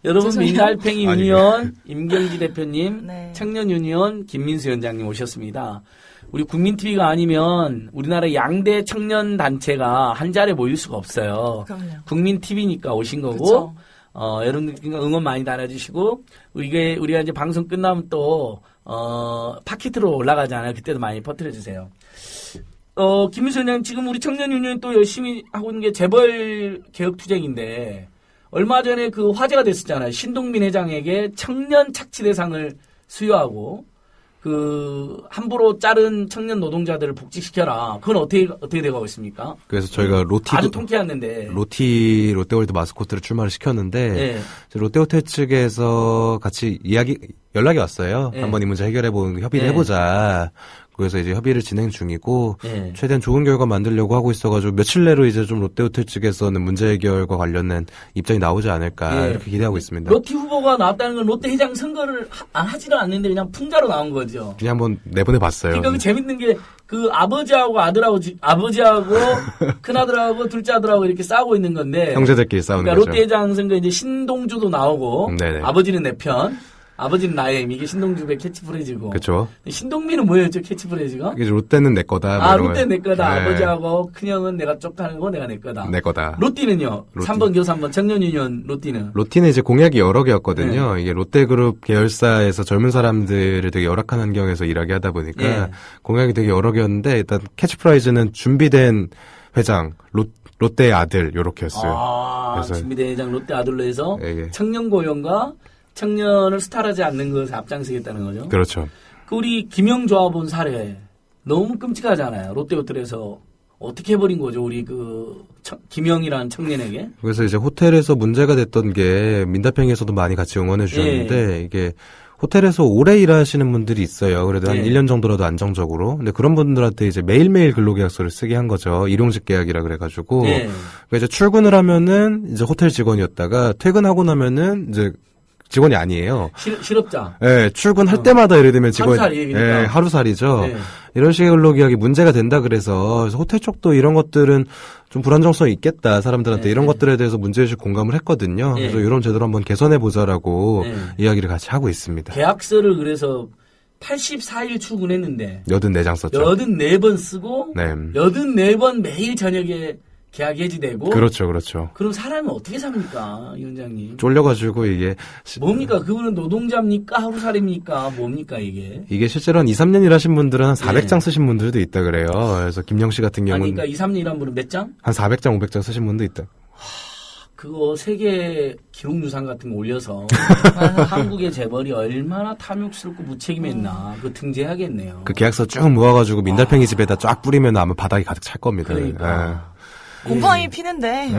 여러분, 죄송해요. 민달팽이 유니온, 임경지 대표님, 네. 청년 유니온, 김민수 위원장님 오셨습니다. 우리 국민TV가 아니면 우리나라 양대 청년 단체가 한 자리에 모일 수가 없어요. 그럼요. 국민TV니까 오신 거고, 그쵸. 여러분들 응원 많이 달아주시고, 우리가 이제 방송 끝나면 또, 팟캐스트로 올라가잖아요. 그때도 많이 퍼뜨려주세요. 김민수 위원장, 지금 우리 청년 유니온 또 열심히 하고 있는 게 재벌 개혁 투쟁인데, 얼마 전에 그 화제가 됐었잖아요. 신동민 회장에게 청년 착취 대상을 수여하고 함부로 자른 청년 노동자들을 복직시켜라. 그건 어떻게 돼가고 있습니까? 그래서 저희가 아주 통쾌했는데. 롯데월드 마스코트를 출마를 시켰는데 네. 롯데호텔 측에서 같이 연락이 왔어요. 네. 한번 이 문제 해결해보는 협의를 네. 해보자. 그래서 이제 협의를 진행 중이고 네. 최대한 좋은 결과 만들려고 하고 있어가지고 며칠 내로 이제 좀 롯데호텔 측에서는 문제 해결과 관련된 입장이 나오지 않을까 네. 이렇게 기대하고 있습니다. 로티 후보가 나왔다는 건 롯데 회장 선거를 하지는 않는데 그냥 풍자로 나온 거죠. 그냥 한번 내보내봤어요. 그러니까 그 재밌는 게 그 아버지하고 아버지하고 큰아들하고 둘째 아들하고 이렇게 싸우고 있는 건데 형제들끼리 싸우는 그러니까 거죠. 롯데 회장 선거 이제 신동주도 나오고 네네. 아버지는 내 편, 아버지는 나의 힘. 이게 신동주의 캐치프레이즈고. 그렇죠. 신동민은 뭐였죠 캐치프레이즈가? 이게 롯데는 내 거다. 뭐 롯데는 내 거다. 네. 아버지하고 큰형은 내가 쪽하는 거 내가 내 거다. 내 거다. 롯데는요. 3번 교사 3번 청년유니온 롯데는. 롯데는 이제 공약이 여러 개였거든요. 네. 이게 롯데그룹 계열사에서 젊은 사람들을 되게 열악한 환경에서 일하게 하다 보니까 네. 공약이 되게 여러 개였는데 일단 캐치프라이즈는 준비된 회장, 롯데의 아들 요렇게였어요. 그래서 준비된 회장 롯데 아들로 해서 예. 청년 고용과 청년을 수탈하지 않는 것에 앞장서겠다는 거죠. 그렇죠. 우리 김영조합원 사례 너무 끔찍하잖아요. 롯데호텔에서 어떻게 해버린 거죠, 우리 김영이라는 청년에게. 그래서 이제 호텔에서 문제가 됐던 게 민다평에서도 많이 같이 응원해 주셨는데 이게 호텔에서 오래 일하시는 분들이 있어요. 그래도 한 1년 정도라도 안정적으로. 근데 그런 분들한테 이제 매일매일 근로계약서를 쓰게 한 거죠. 일용직 계약이라 그래가지고. 그러니까 이제 출근을 하면은 이제 호텔 직원이었다가 퇴근하고 나면은 이제 직원이 아니에요. 실업자. 네, 출근할 때마다 예를 들면 직원. 하루살이. 그러니까. 네, 하루살이죠. 네. 이런 식의 근로계약이 문제가 된다 그래서 호텔 쪽도 이런 것들은 좀 불안정성이 있겠다. 사람들한테 이런 것들에 대해서 문제의식 공감을 했거든요. 그래서 이런 제도를 한번 개선해보자라고 이야기를 같이 하고 있습니다. 계약서를 그래서 84일 출근했는데 84장 썼죠. 84번 쓰고 84번 매일 저녁에 계약 해지되고. 그렇죠, 그렇죠. 그럼 사람이 어떻게 삽니까, 위원장님? 쫄려가지고 이게 뭡니까? 그분은 노동자입니까? 하루살입니까? 뭡니까 이게? 이게 실제로 한 2, 3년 일하신 분들은 한 400장 쓰신 분들도 있다 그래요. 그래서 김영 씨 같은 경우는 그러니까 2, 3년 일한 분은 몇 장? 한 400장, 500장 쓰신 분도 있다. 그거 세계 기록유산 같은 거 올려서 한국의 재벌이 얼마나 탐욕스럽고 무책임했나 그거 등재하겠네요. 그 계약서 쭉 모아가지고 민달팽이 집에다 쫙 뿌리면 아마 바닥이 가득 찰 겁니다. 그러니까. 곰팡이 피는데.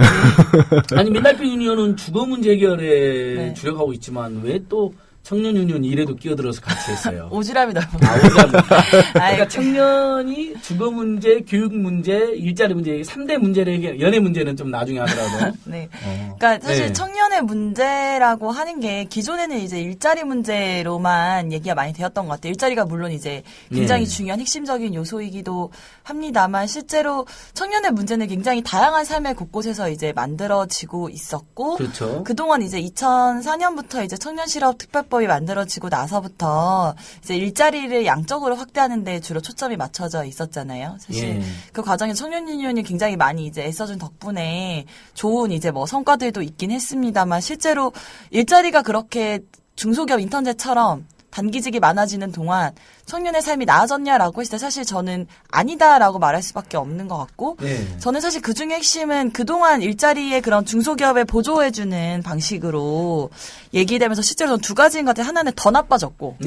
아니 민달팽이 유니언은 주거 문제 해결에 주력하고 있지만 왜 또 청년 유니언 이래도 끼어들어서 같이 했어요. 오지랖이 넓어. 오지랖이. 그러니까 청년이 주거 문제, 교육 문제, 일자리 문제 3대 문제를 해결. 연애 문제는 좀 나중에 하더라도. 네. 그러니까 사실 청년의 문제라고 하는 게 기존에는 이제 일자리 문제로만 얘기가 많이 되었던 것 같아요. 일자리가 물론 이제 굉장히 중요한 핵심적인 요소이기도 합니다만 실제로 청년의 문제는 굉장히 다양한 삶의 곳곳에서 이제 만들어지고 있었고 그렇죠. 그동안 이제 2004년부터 이제 청년 실업 특별법이 만들어지고 나서부터 이제 일자리를 양적으로 확대하는 데 주로 초점이 맞춰져 있었잖아요. 사실 그 과정에 청년 유니언이 굉장히 많이 이제 애써준 덕분에 좋은 이제 뭐 성과들도 있긴 했습니다만 실제로 일자리가 그렇게 중소기업 인턴제처럼 단기직이 많아지는 동안 청년의 삶이 나아졌냐라고 했을 때 사실 저는 아니다라고 말할 수밖에 없는 것 같고 저는 사실 그중에 핵심은 그동안 일자리의 그런 중소기업에 보조해주는 방식으로 얘기되면서 실제로 저는 두 가지인 것 같아요. 하나는 더 나빠졌고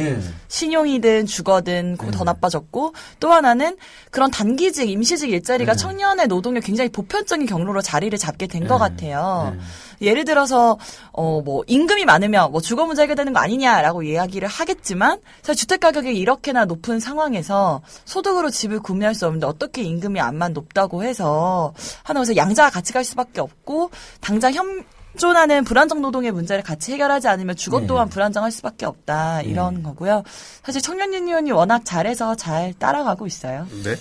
신용이든 주거든 더 나빠졌고 또 하나는 그런 단기직, 임시직 일자리가 청년의 노동력 굉장히 보편적인 경로로 자리를 잡게 된 것 같아요. 예를 들어서 뭐 임금이 많으면 뭐 주거 문제 해결되는 거 아니냐라고 이야기를 하겠지만 사실 주택 가격이 이렇게나 높은 상황에서 소득으로 집을 구매할 수 없는데 어떻게 임금이 암만 높다고 해서 하나에서 양자가 같이 갈 수밖에 없고 당장 현존하는 불안정 노동의 문제를 같이 해결하지 않으면 주거 또한 불안정할 수밖에 없다 이런 거고요. 사실 청년 유니언이 워낙 잘해서 잘 따라가고 있어요. 네.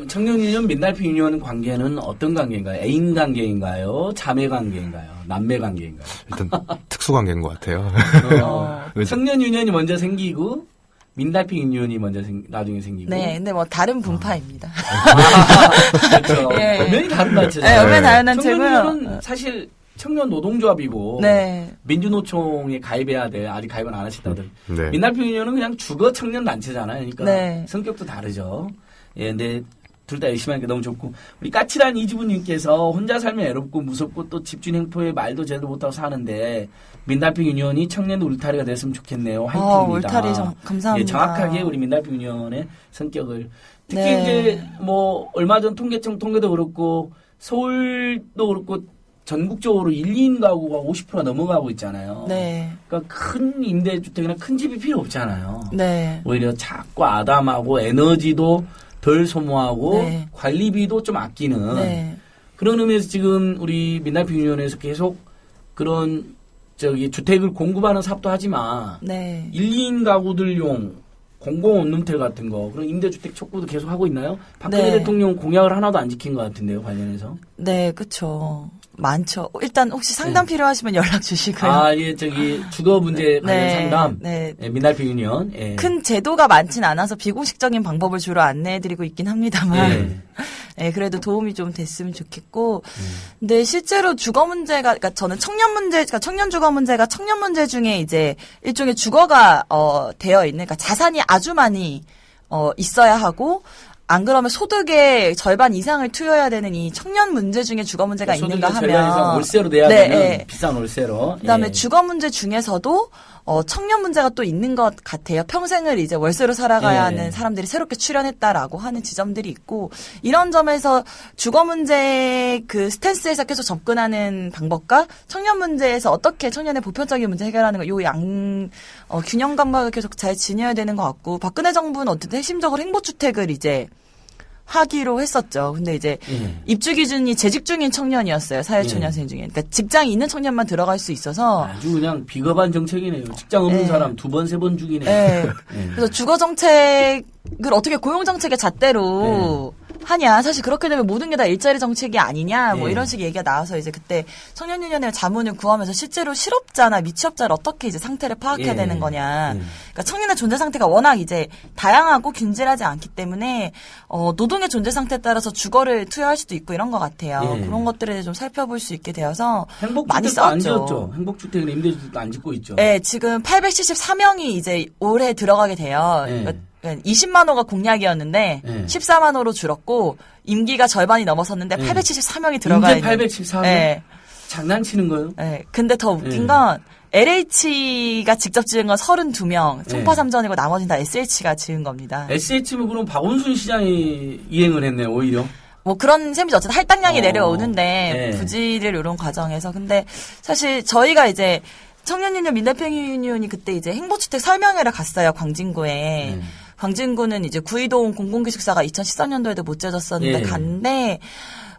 청년 유니언, 민달팽이 유니언 관계는 어떤 관계인가요? 애인 관계인가요? 자매 관계인가요? 남매 관계인가요? 일단 특수 관계인 것 같아요. 청년 유니언이 먼저 생기고 민달팽이 유니언이 먼저 나중에 생기고. 네, 근데 뭐 다른 분파입니다. 그렇죠. 엄연히 다른 단체죠. 네, 엄연히 다른 단체고요. 청년 유니언은 사실 청년 노동조합이고 민주노총에 가입해야 돼. 아직 가입은 안 하셨다들. 민달팽이 유니언은 그냥 주거 청년 단체잖아요. 그러니까 성격도 다르죠. 근데 둘 다 열심히 하니까 너무 좋고 우리 까칠한 이주부님께서 혼자 살면 외롭고 무섭고 또 집주인 행포에 말도 제대로 못하고 사는데 민달팽이 유니언이 청년 울타리가 됐으면 좋겠네요. 화이팅입니다. 울타리 감사합니다. 정확하게 우리 민달팽이 유니언의 성격을 특히 이제 뭐 얼마 전 통계청 통계도 그렇고 서울도 그렇고 전국적으로 1, 2인 가구가 50%가 넘어가고 있잖아요. 그러니까 큰 임대주택이나 큰 집이 필요 없잖아요. 오히려 작고 아담하고 에너지도 덜 소모하고 관리비도 좀 아끼는 그런 의미에서 지금 우리 민달팽이 유니언에서 계속 그런 주택을 공급하는 사업도 하지만 1, 2인 가구들용 공공 원룸텔 같은 거 그런 임대주택 촉구도 계속 하고 있나요? 박근혜 대통령 공약을 하나도 안 지킨 것 같은데요, 관련해서. 네, 그렇죠. 많죠. 일단 혹시 상담 필요하시면 연락 주시고요. 주거 문제 관련 상담. 민달팽이 유니언. 큰 제도가 많진 않아서 비공식적인 방법을 주로 안내해드리고 있긴 합니다만. 그래도 도움이 좀 됐으면 좋겠고. 근데 실제로 주거 문제가, 그러니까 저는 청년 주거 문제가 청년 문제 중에 이제 일종의 주거가, 되어 있는, 그러니까 자산이 아주 많이, 있어야 하고, 안 그러면 소득의 절반 이상을 투여해야 되는 이 청년 문제 중에 주거 문제가 있는가 하면 절반 이상 월세로 내야 되는 비싼 월세로. 그다음에 주거 문제 중에서도 청년 문제가 또 있는 것 같아요. 평생을 이제 월세로 살아가야 하는 사람들이 새롭게 출연했다라고 하는 지점들이 있고 이런 점에서 주거 문제 그 스탠스에서 계속 접근하는 방법과 청년 문제에서 어떻게 청년의 보편적인 문제 해결하는 거 요 균형 감각을 계속 잘 지녀야 되는 것 같고 박근혜 정부는 어쨌든 핵심적으로 행보주택을 이제 하기로 했었죠. 근데 이제 입주 기준이 재직 중인 청년이었어요. 사회초년생 중에. 그러니까 직장이 있는 청년만 들어갈 수 있어서 아주 그냥 비겁한 정책이네요. 직장 없는 사람 2번, 3번 죽이네. 그래서 주거 정책을 어떻게 고용 정책의 잣대로 하냐. 사실 그렇게 되면 모든 게 다 일자리 정책이 아니냐. 뭐 예. 이런 식의 얘기가 나와서 이제 그때 청년유년회 자문을 구하면서 실제로 실업자나 미취업자를 어떻게 이제 상태를 파악해야 예. 되는 거냐. 그러니까 청년의 존재 상태가 워낙 이제 다양하고 균질하지 않기 때문에 노동의 존재 상태에 따라서 주거를 투여할 수도 있고 이런 것 같아요. 예. 그런 것들을 좀 살펴볼 수 있게 되어서 많이 행복주택도 안 싸웠죠. 지었죠. 행복주택은 임대주택도 안 짓고 있죠. 네, 지금 874명이 이제 올해 들어가게 돼요. 예. 그러니까 20만 호가 공약이었는데 예. 14만 호로 줄었고 임기가 절반이 넘어섰는데 예. 874명이 들어가 임대 있는. 814명? 네. 장난치는 거예요? 네. 근데 더 웃긴 예. 건 LH가 직접 지은 건 32명, 총파 예. 3전이고 나머지는 다 SH가 지은 겁니다. SH면 그럼 박원순 시장이 이행을 했네요, 오히려. 뭐 그런 셈이죠. 어쨌든 할당량이 내려오는데 예. 부지를 이런 과정에서. 근데 사실 저희가 이제 청년유년 민달팽이유니온이 그때 이제 행복주택 설명회를 갔어요. 광진구에. 광진구는 이제 구이동 공공기숙사가 2013년도에도 못 지어졌었는데 예. 갔는데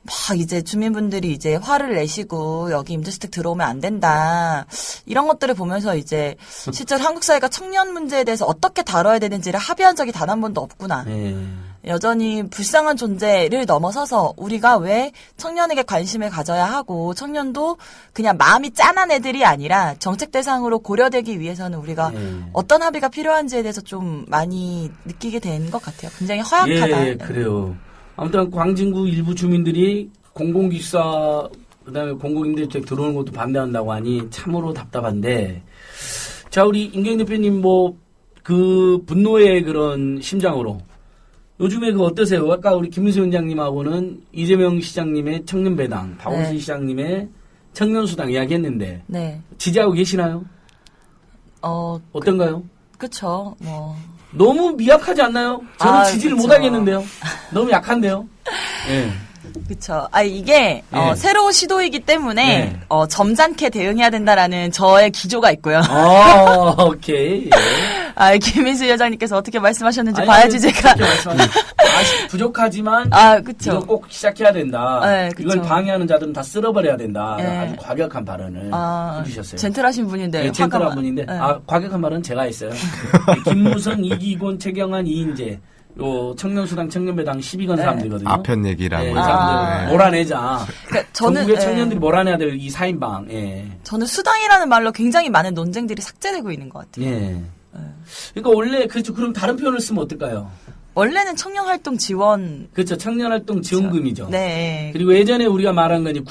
막 이제 주민분들이 이제 화를 내시고 여기 임대주택 들어오면 안 된다. 이런 것들을 보면서 이제 실제로 한국 사회가 청년 문제에 대해서 어떻게 다뤄야 되는지를 합의한 적이 단 한 번도 없구나. 여전히 불쌍한 존재를 넘어서서 우리가 왜 청년에게 관심을 가져야 하고 청년도 그냥 마음이 짠한 애들이 아니라 정책 대상으로 고려되기 위해서는 우리가 어떤 합의가 필요한지에 대해서 좀 많이 느끼게 된 것 같아요. 굉장히 허약하다. 예, 그래요. 아무튼 광진구 일부 주민들이 공공기숙사 그다음에 공공임대주택 들어오는 것도 반대한다고 하니 참으로 답답한데 자 우리 임경희 대표님 뭐 그 분노의 그런 심장으로 요즘에 그 어떠세요? 아까 우리 김문수 위원장님하고는 이재명 시장님의 청년배당, 박원순 네. 시장님의 청년수당 이야기했는데 네. 지지하고 계시나요? 어떤가요? 그쵸. 뭐 너무 미약하지 않나요? 저는 지지를 그쵸. 못하겠는데요. 너무 약한데요. 예. 그쵸. 이게, 네. 새로운 시도이기 때문에, 네. 점잖게 대응해야 된다라는 저의 기조가 있고요. 오케이. 예. 김민수 여장님께서 어떻게 말씀하셨는지 아니, 봐야지 제가. 아직 부족하지만, 그쵸. 이거 꼭 시작해야 된다. 네, 그쵸. 이걸 방해하는 자들은 다 쓸어버려야 된다. 네. 아주 과격한 발언을 해주셨어요. 젠틀하신 분인데. 네, 젠틀한 화가 분인데, 네. 과격한 발언은 제가 했어요. 김무성, 이기곤, 최경환, 이인재. 요 청년수당, 청년배당 12건 사람들이거든요. 아편 얘기라고. 네, 사람들 몰아내자. 그러니까 저는 전국의 청년들이 몰아내야 될 이 4인방. 예. 저는 수당이라는 말로 굉장히 많은 논쟁들이 삭제되고 있는 것 같아요. 예. 그러니까 원래 그렇죠. 그럼 다른 표현을 쓰면 어떨까요? 원래는 청년활동 지원. 그렇죠. 청년활동 지원금이죠. 네. 그리고 예전에 우리가 말한 건 이제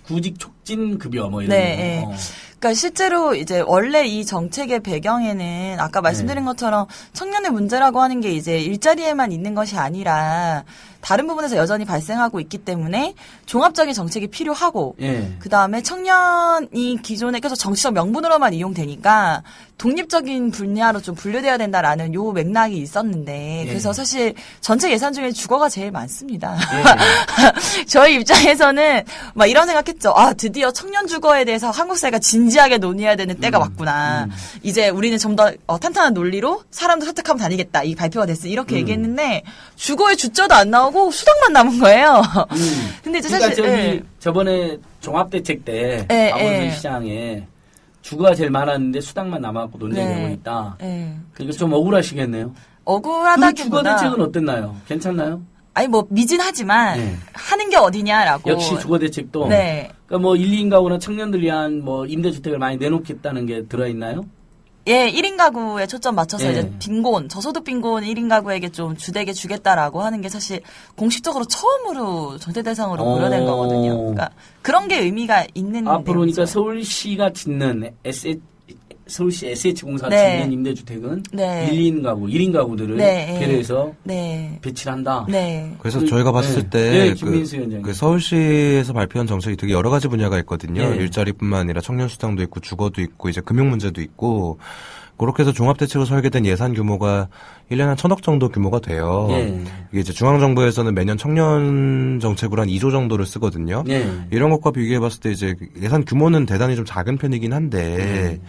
구직 촉진 급여 뭐 이런 네. 거. 그러니까 실제로 이제 원래 이 정책의 배경에는 아까 말씀드린 것처럼 청년의 문제라고 하는 게 이제 일자리에만 있는 것이 아니라 다른 부분에서 여전히 발생하고 있기 때문에 종합적인 정책이 필요하고 그 다음에 청년이 기존에 계속 정치적 명분으로만 이용되니까 독립적인 분야로 좀 분류돼야 된다라는 요 맥락이 있었는데 그래서 사실 전체 예산 중에 주거가 제일 많습니다. 저희 입장에서는 막 이런 생각했죠. 드디어 청년 주거에 대해서 한국 사회가 진지하게 논의해야 되는 때가 왔구나. 이제 우리는 좀 더 탄탄한 논리로 사람도 설득하면 다니겠다. 이 발표가 됐어. 이렇게 얘기했는데 주거의 주자도 안 나오고 수당만 남은 거예요. 근데 이제 그러니까 사실 저번에 종합대책 때 박원순 시장에 주거가 제일 많았는데 수당만 남았고 논쟁되고 있다. 그러니까 좀 억울하시겠네요. 억울하다기보다 그 주거대책은 어땠나요? 괜찮나요? 아니 뭐 미진하지만 하는 게 어디냐라고. 역시 주거대책도. 그러니까 뭐 1, 2인 가구나 청년들 위한 뭐 임대주택을 많이 내놓겠다는 게 들어있나요? 예, 1인 가구에 초점 맞춰서 이제 빈곤, 저소득 빈곤 1인 가구에게 좀 주되게 주겠다라고 하는 게 사실 공식적으로 처음으로 정책 대상으로 고려된 거거든요. 그러니까 그런 게 의미가 있는 앞으로 내용이죠. 그러니까 서울시가 짓는 서울시 SH공사 짓는 임대주택은 1, 2인 가구, 1인 가구들을 배려해서 배치를 한다. 그래서 저희가 봤을 때 김민수 위원장님. 그 서울시에서 발표한 정책이 되게 여러 가지 분야가 있거든요. 일자리뿐만 아니라 청년 수당도 있고 주거도 있고 이제 금융 문제도 있고 그렇게 해서 종합대책으로 설계된 예산 규모가 1년에 한 1,000억 정도 규모가 돼요. 이게 이제 중앙정부에서는 매년 청년 정책으로 한 2조 정도를 쓰거든요. 이런 것과 비교해봤을 때 이제 예산 규모는 대단히 좀 작은 편이긴 한데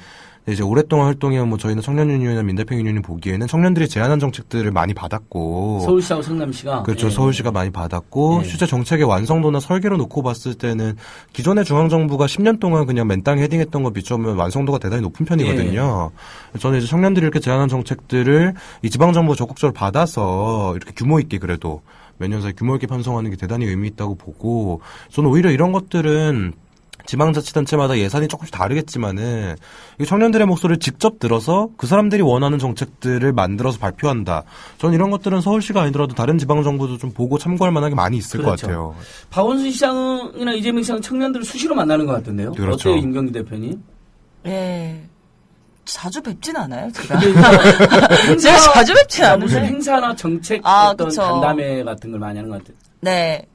이제 오랫동안 활동해온 뭐 저희는 청년유니온이나 민달팽이유니온이 보기에는 청년들이 제안한 정책들을 많이 받았고 서울시하고 성남시가 그렇죠. 서울시가 많이 받았고 실제 정책의 완성도나 설계로 놓고 봤을 때는 기존의 중앙정부가 10년 동안 그냥 맨땅에 헤딩했던 거 비춰보면 완성도가 대단히 높은 편이거든요. 저는 이제 청년들이 이렇게 제안한 정책들을 이 지방정부가 적극적으로 받아서 이렇게 규모 있게 그래도 몇 년 사이 규모 있게 편성하는 게 대단히 의미 있다고 보고 저는 오히려 이런 것들은 지방자치단체마다 예산이 조금씩 다르겠지만은 이 청년들의 목소리를 직접 들어서 그 사람들이 원하는 정책들을 만들어서 발표한다. 저는 이런 것들은 서울시가 아니더라도 다른 지방정부도 좀 보고 참고할 만한 게 많이 있을 것 같아요. 박원순 시장이나 이재명 시장 청년들을 수시로 만나는 것 같던데요. 그렇죠. 어때요, 임경규 대표님? 예. 자주 뵙진 않아요, 제가. 제가 자주 뵙진 않은데. 무슨 행사나 정책 어떤 그쵸. 간담회 같은 걸 많이 하는 것 같아요. 네.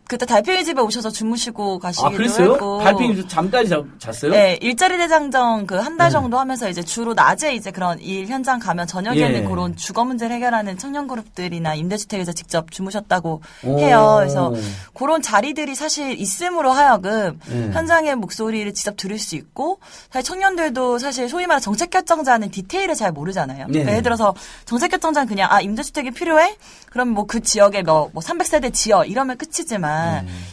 그때 달팽이 집에 오셔서 주무시고 가시기도 그랬어요? 했고. 달팽이 잠까지 잤어요? 네, 일자리 대장정 그 한 달 정도 하면서 이제 주로 낮에 이제 그런 일 현장 가면 저녁에는 그런 주거 문제를 해결하는 청년 그룹들이나 임대주택에서 직접 주무셨다고 해요. 그래서 그런 자리들이 사실 있음으로 하여금 현장의 목소리를 직접 들을 수 있고 사실 청년들도 사실 소위 말하는 정책 결정자는 디테일을 잘 모르잖아요. 그러니까 예를 들어서 정책 결정자는 그냥 임대주택이 필요해? 그럼 뭐 그 지역에 뭐 300세대 지어 이러면 끝이지만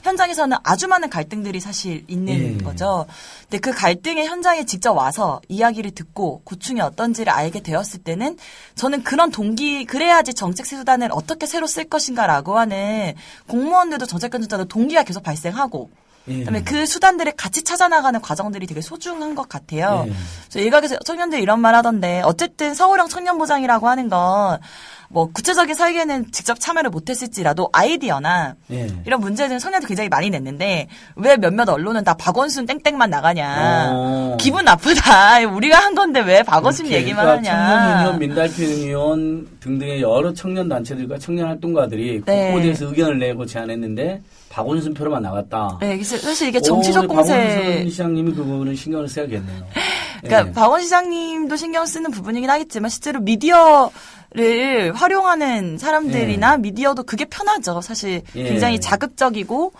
현장에서는 아주 많은 갈등들이 사실 있는 거죠. 근데 그 갈등의 현장에 직접 와서 이야기를 듣고 고충이 어떤지를 알게 되었을 때는 저는 그런 동기 그래야지 정책 수단을 어떻게 새로 쓸 것인가라고 하는 공무원들도 정책 결정자도 동기가 계속 발생하고 그다음에 그 수단들을 같이 찾아나가는 과정들이 되게 소중한 것 같아요. 그래서 일각에서 청년들이 이런 말 하던데 어쨌든 서울형 청년보장이라고 하는 건 뭐 구체적인 설계는 직접 참여를 못했을지라도 아이디어나 이런 문제는 청년들 굉장히 많이 냈는데 왜 몇몇 언론은 다 박원순 땡땡만 나가냐. 기분 나쁘다. 우리가 한 건데 왜 박원순 얘기만 그러니까 하냐. 청년유니온, 민달평유니온 등등의 여러 청년 단체들과 청년 활동가들이 국고에 대해서 의견을 내고 제안했는데 박원순 표로만 나갔다. 네, 사실 이게 정치적 공세. 박원순 시장님이 그 부분은 신경을 써야겠네요. 그러니까 박원 시장님도 신경 쓰는 부분이긴 하겠지만 실제로 미디어를 활용하는 사람들이나 미디어도 그게 편하죠. 사실 굉장히 자극적이고.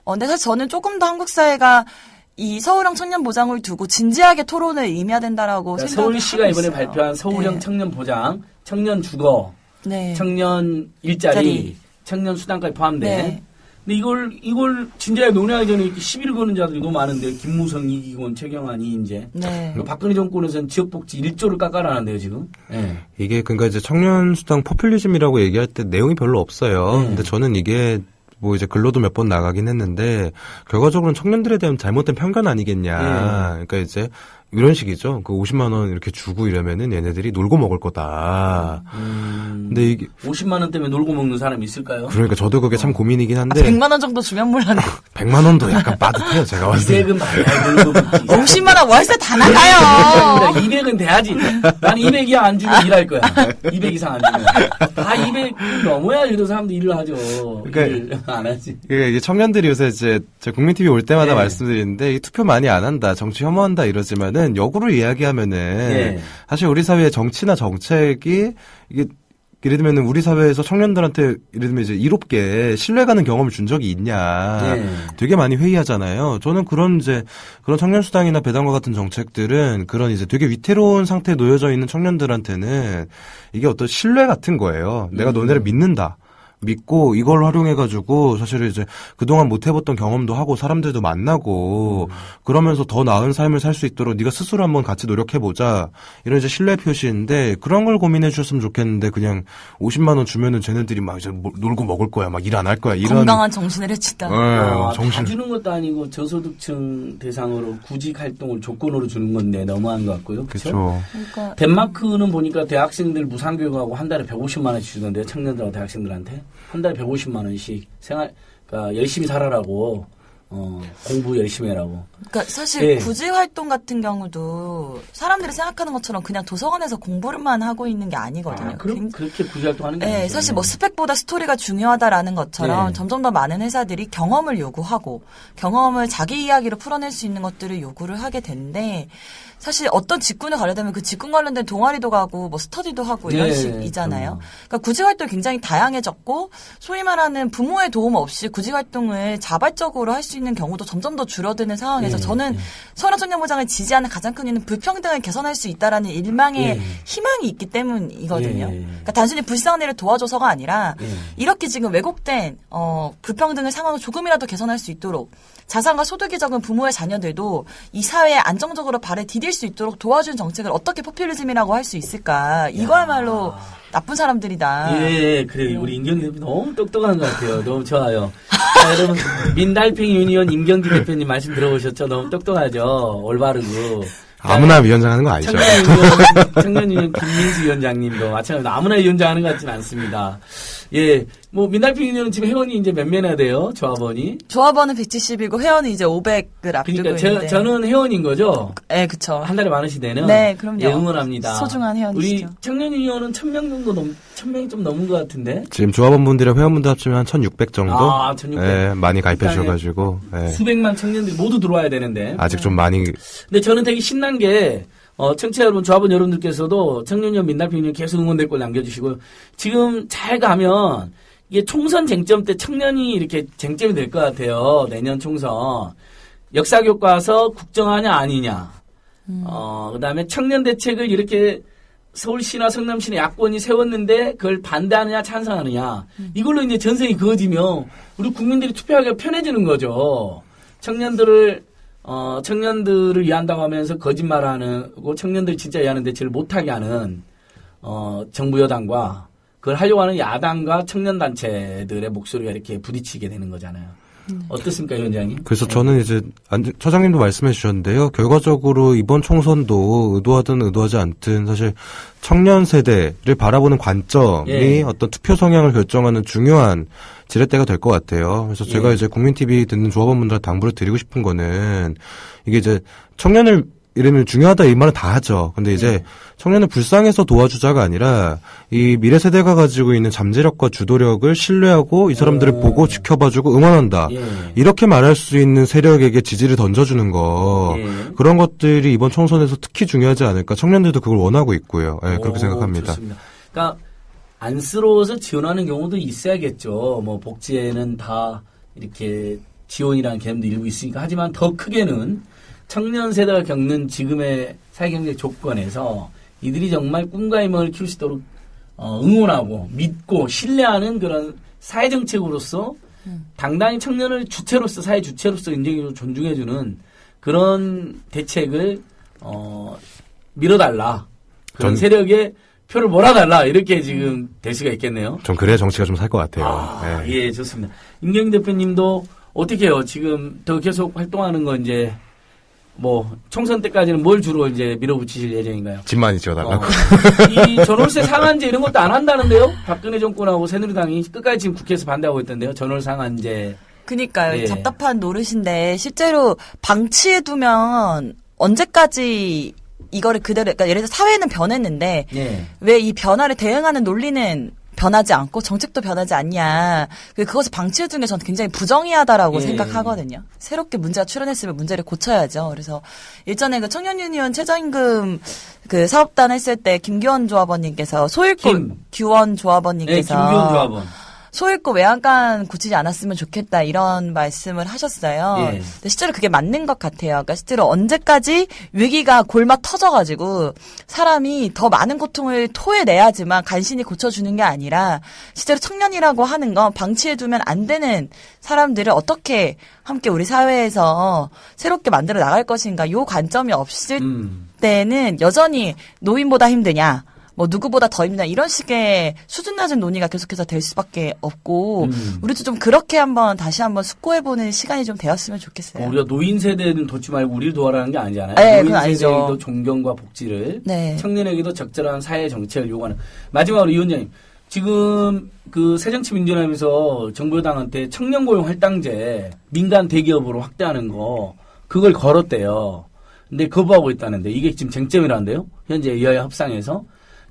근데 사실 저는 조금 더 한국 사회가 이 서울형 청년 보장을 두고 진지하게 토론을 임해야 된다라고 그러니까 생각을 서울시가 하고 이번에 있어요. 발표한 서울형 청년 보장, 청년 주거, 청년 일자리, 청년 수당까지 포함된. 근데 이걸 진지하게 논의하기 전에 이렇게 시비를 거는 자들이 너무 많은데 김무성, 이기곤, 최경환, 이인재. 박근혜 정권에서는 지역복지 1조를 깎아라는데요 지금. 이게 그러니까 이제 청년수당 포퓰리즘이라고 얘기할 때 내용이 별로 없어요. 근데 저는 이게 뭐 이제 글로도 몇 번 나가긴 했는데 결과적으로는 청년들에 대한 잘못된 편견 아니겠냐. 그러니까 이제 이런 식이죠. 그 50만 원 이렇게 주고 이러면은 얘네들이 놀고 먹을 거다. 근데 이게 50만 원 때문에 놀고 먹는 사람이 있을까요? 그러니까 저도 그게 참 고민이긴 한데 100만 원 정도 주면 몰랐네. 100만 원도 약간 빠듯해요. 제가 봤을 때. 200은 봐야 놀고 먹지. 50만 원 월세 다 나가요. 200은 돼야지. 난 200이야 안 주면 일할 거야. 200 이상 안 주면. 다 200 넘어야 그래도 사람들이 일을 하죠. 그러니까 일을 안 하지. 그러니까 이게 청년들이 요새 이제 국민TV 올 때마다 말씀드리는데 투표 많이 안 한다, 정치 혐오한다 이러지만은 역으로 이야기하면은 사실 우리 사회의 정치나 정책이 이게 예를 들면 우리 사회에서 청년들한테 예를 들면 이제 이롭게 신뢰가는 경험을 준 적이 있냐 되게 많이 회의하잖아요. 저는 그런 청년수당이나 배당과 같은 정책들은 그런 이제 되게 위태로운 상태에 놓여져 있는 청년들한테는 이게 어떤 신뢰 같은 거예요. 내가 너네를 믿는다. 믿고 이걸 활용해가지고 사실은 이제 그동안 못 해봤던 경험도 하고 사람들도 만나고 그러면서 더 나은 삶을 살 수 있도록 네가 스스로 한번 같이 노력해보자 이런 이제 신뢰 표시인데 그런 걸 고민해 주셨으면 좋겠는데 그냥 50만 원 주면은 쟤네들이 막 이제 놀고 먹을 거야 막 일 안 할 거야 이런 건강한 정신을 해친다. 다 주는 것도 아니고 저소득층 대상으로 구직 활동을 조건으로 주는 건데 너무한 것 같고요. 그렇죠. 그러니까 덴마크는 보니까 대학생들 무상교육하고 한 달에 150만 원씩 주던데요. 청년들하고 대학생들한테. 한 달에 150만 원씩 그러니까 열심히 살아라고 공부 열심히 해라고. 그러니까 사실 구직 활동 같은 경우도 사람들이 생각하는 것처럼 그냥 도서관에서 공부를만 하고 있는 게 아니거든요. 그럼 그렇게 구직 활동하는 게 아니죠. 사실 뭐 스펙보다 스토리가 중요하다라는 것처럼 점점 더 많은 회사들이 경험을 요구하고 경험을 자기 이야기로 풀어낼 수 있는 것들을 요구를 하게 되는데 사실 어떤 직군에 가려면 그 직군 관련된 동아리도 가고 뭐 스터디도 하고 이런 식이잖아요. 그러니까 구직 활동이 굉장히 다양해졌고 소위 말하는 부모의 도움 없이 구직 활동을 자발적으로 할 수 있는 경우도 점점 더 줄어드는 상황에서 저는 서울형 청년보장을 지지하는 가장 큰 이유는 불평등을 개선할 수 있다라는 일망의 희망이 있기 때문이거든요. 그러니까 단순히 불쌍한 일을 도와줘서가 아니라 이렇게 지금 왜곡된 불평등의 상황을 조금이라도 개선할 수 있도록 자산과 소득이 적은 부모의 자녀들도 이 사회에 안정적으로 발을 디딜 수 있도록 도와준 정책을 어떻게 포퓰리즘이라고 할 수 있을까? 이거야말로 나쁜 사람들이다. 예, 그래. 우리 임경기 대표님 너무 똑똑한 것 같아요. 너무 좋아요. 자, 여러분, 민달팽이 유니온 임경기 대표님 말씀 들어보셨죠? 너무 똑똑하죠? 올바르고. 아무나 위원장 하는 거 아니죠? 청년유니온 김민수 위원장님도 마찬가지로 아무나 위원장 하는 것 같지는 않습니다. 예, 뭐 민달팽이 유니온은 지금 회원이 이제 몇 명이나 돼요? 조합원이? 조합원은 170이고 회원은 이제 500을 앞두고 그러니까 있는데. 저는 회원인 거죠? 네, 그쵸. 한 달에 많으시대는? 네, 그럼요. 예, 응원합니다. 소중한 회원이시죠. 우리 청년유니온은 1000명 정도 1000명이 좀 넘은 것 같은데? 지금 조합원분들이랑 회원분들 합치면 한 1600 정도? 아, 1600. 예, 많이 가입해 주셔가지고. 예. 수백만 청년들이 모두 들어와야 되는데. 아직 좀 많이. 근데 저는 되게 신난 게, 청취자 여러분, 조합원 여러분들께서도 청년연 민달팽이님 계속 응원 댓글 남겨주시고요. 지금 잘 가면, 이게 총선 쟁점 때 청년이 이렇게 쟁점이 될 것 같아요. 내년 총선. 역사교과서 국정하냐 아니냐. 그 다음에 청년 대책을 이렇게 서울시나 성남시나 야권이 세웠는데 그걸 반대하느냐 찬성하느냐. 이걸로 이제 전선이 그어지면 우리 국민들이 투표하기가 편해지는 거죠. 청년들을 위한다고 하면서 거짓말하는, 청년들 진짜 위하는 대책을 못하게 하는, 정부 여당과 그걸 하려고 하는 야당과 청년단체들의 목소리가 이렇게 부딪히게 되는 거잖아요. 어떻습니까, 위원장님? 그래서 저는 이제, 처장님도 말씀해 주셨는데요. 결과적으로 이번 총선도 의도하든 의도하지 않든 사실 청년 세대를 바라보는 관점이 어떤 투표 성향을 결정하는 중요한 지렛대가 될 것 같아요. 그래서 제가 이제 국민TV 듣는 조합원분들한테 당부를 드리고 싶은 거는 이게 이제 청년을 이러면 중요하다 이 말은 다 하죠. 근데 이제 청년을 불쌍해서 도와주자가 아니라 이 미래 세대가 가지고 있는 잠재력과 주도력을 신뢰하고 이 사람들을 보고 지켜봐주고 응원한다. 이렇게 말할 수 있는 세력에게 지지를 던져주는 거. 그런 것들이 이번 총선에서 특히 중요하지 않을까. 청년들도 그걸 원하고 있고요. 네, 그렇게 생각합니다. 좋습니다. 그러니까 안쓰러워서 지원하는 경우도 있어야겠죠. 뭐 복지에는 다 이렇게 지원이라는 개념도 일부 있으니까. 하지만 더 크게는 청년 세대가 겪는 지금의 사회경제 조건에서 이들이 정말 꿈과 희망을 키울 수 있도록 응원하고 믿고 신뢰하는 그런 사회정책으로서 당당히 청년을 주체로서, 사회 주체로서 인정해주고 존중해주는 그런 대책을 밀어달라. 그런 세력에 표를 몰아달라. 이렇게 지금 될 수가 있겠네요. 전 그래야 정치가 좀 살 것 같아요. 예, 좋습니다. 임경희 대표님도 어떻게 해요? 지금 더 계속 활동하는 건 이제 뭐 총선 때까지는 뭘 주로 이제 밀어붙이실 예정인가요? 집 많이 지어달라고. 이 전월세 상한제 이런 것도 안 한다는데요? 박근혜 정권하고 새누리당이 끝까지 지금 국회에서 반대하고 있던데요? 전월 상한제. 그니까요. 답답한 노릇인데 실제로 방치해두면 언제까지 이거를 그대로, 그러니까 예를 들어 사회는 변했는데 왜 이 변화를 대응하는 논리는 변하지 않고 정책도 변하지 않냐. 그것을 방치해두는 게 저는 굉장히 부정의하다라고 생각하거든요. 새롭게 문제가 출현했으면 문제를 고쳐야죠. 그래서 일전에 그 청년유니온 최저임금 그 사업단 했을 때 김규원 조합원님께서 규원 조합원님께서 김규원 조합원. 소일고 외양간 고치지 않았으면 좋겠다 이런 말씀을 하셨어요. 근데 실제로 그게 맞는 것 같아요. 그러니까 실제로 언제까지 위기가 골마 터져가지고 사람이 더 많은 고통을 토해내야지만 간신히 고쳐주는 게 아니라 실제로 청년이라고 하는 건 방치해두면 안 되는 사람들을 어떻게 함께 우리 사회에서 새롭게 만들어 나갈 것인가 요 관점이 없을 때는 여전히 노인보다 힘드냐 뭐 누구보다 더 힘드냐 이런 식의 수준 낮은 논의가 계속해서 될 수밖에 없고 우리도 좀 그렇게 다시 한번 숙고해보는 시간이 좀 되었으면 좋겠어요. 우리가 노인 세대는 돕지 말고 우리를 도와라는 게 아니잖아요. 네, 노인 세대에게도 존경과 복지를 청년에게도 적절한 사회 정책을 요구하는. 마지막으로 이 위원장님, 지금 그 새정치민주연합에서 정부 여당한테 청년 고용 할당제 민간 대기업으로 확대하는 거 그걸 걸었대요. 근데 거부하고 있다는데 이게 지금 쟁점이라는데요. 현재 여야 협상에서.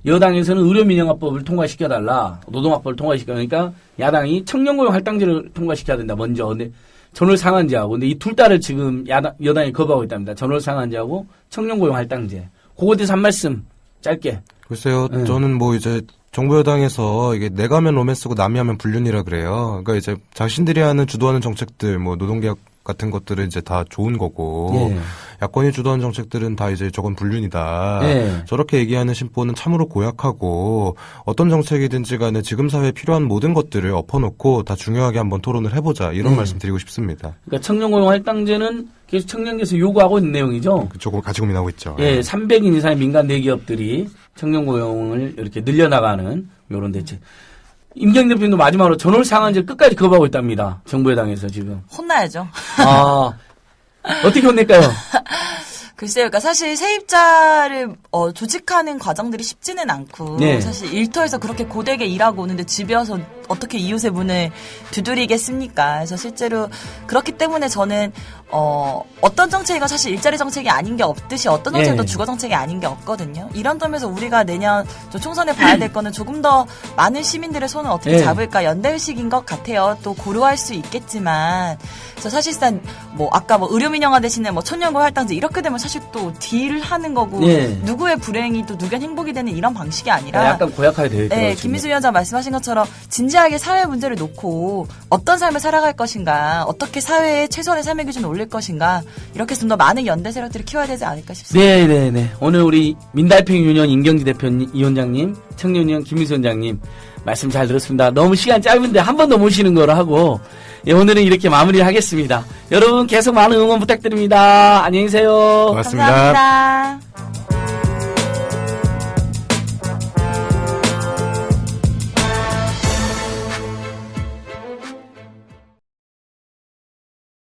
여당에서는 의료민영화법을 통과시켜달라. 노동학법을 통과시켜니까 야당이 청년고용 할당제를 통과시켜야 된다. 먼저. 근데 전월 상한제하고. 근데 이 둘 다를 지금 여당이 거부하고 있답니다. 전월 상한제하고 청년고용 할당제. 그거에 대해서 한 말씀 짧게. 글쎄요. 저는 뭐 이제 정부 여당에서 이게 내가 하면 로맨스고 남이 하면 불륜이라 그래요. 그러니까 이제 자신들이 주도하는 정책들, 뭐 노동계약 같은 것들은 이제 다 좋은 거고 예. 야권이 주도한 정책들은 다 이제 저건 불륜이다. 예. 저렇게 얘기하는 신보는 참으로 고약하고 어떤 정책이든지 간에 지금 사회에 필요한 모든 것들을 엎어놓고 다 중요하게 한번 토론을 해보자 이런 말씀 드리고 싶습니다. 그러니까 청년고용 할당제는 계속 청년께서 요구하고 있는 내용이죠. 그쪽을 같이 고민하고 있죠. 예, 300인 이상의 민간 대기업들이 청년고용을 이렇게 늘려나가는 이런 대책. 임경 대표님도 마지막으로 전월 상한제를 끝까지 거부하고 있답니다. 정부 여당에서 지금. 혼나야죠. 아, 어떻게 혼낼까요? 글쎄요, 그러니까 사실 세입자를 조직하는 과정들이 쉽지는 않고 네. 사실 일터에서 그렇게 고되게 일하고 오는데 집에 와서 어떻게 이웃의 문을 두드리겠습니까? 그래서 실제로 그렇기 때문에 저는 어떤 정책이가 사실 일자리 정책이 아닌 게 없듯이 어떤 정책도 네. 주거 정책이 아닌 게 없거든요. 이런 점에서 우리가 내년 총선에 봐야 될 거는 조금 더 많은 시민들의 손을 어떻게 네. 잡을까 연대의식인 것 같아요. 또 고려할 수 있겠지만 그래서 사실상 뭐 아까 뭐 의료민영화 대신에 뭐 천연고 할당제 이렇게 되면 사실 또 딜을 하는 거고 네. 누구의 불행이 또 누구의 행복이 되는 이런 방식이 아니라 약간 고약하게 되겠죠. 네, 김민수 위원장 말씀하신 것처럼 진지하게 사회 문제를 놓고 어떤 삶을 살아갈 것인가, 어떻게 사회에 최소한의 삶의 기준을 올릴 것인가 이렇게 좀 더 많은 연대 세력들을 키워야 되지 않을까 싶습니다. 네네네. 오늘 우리 민달팽유년 임경지 대표님, 위원장님, 청년위원 김민수 위원장님 말씀 잘 들었습니다. 너무 시간 짧은데 한 번 더 모시는 거로 하고 예, 오늘은 이렇게 마무리를 하겠습니다. 여러분 계속 많은 응원 부탁드립니다. 안녕히 계세요. 고맙습니다. 감사합니다.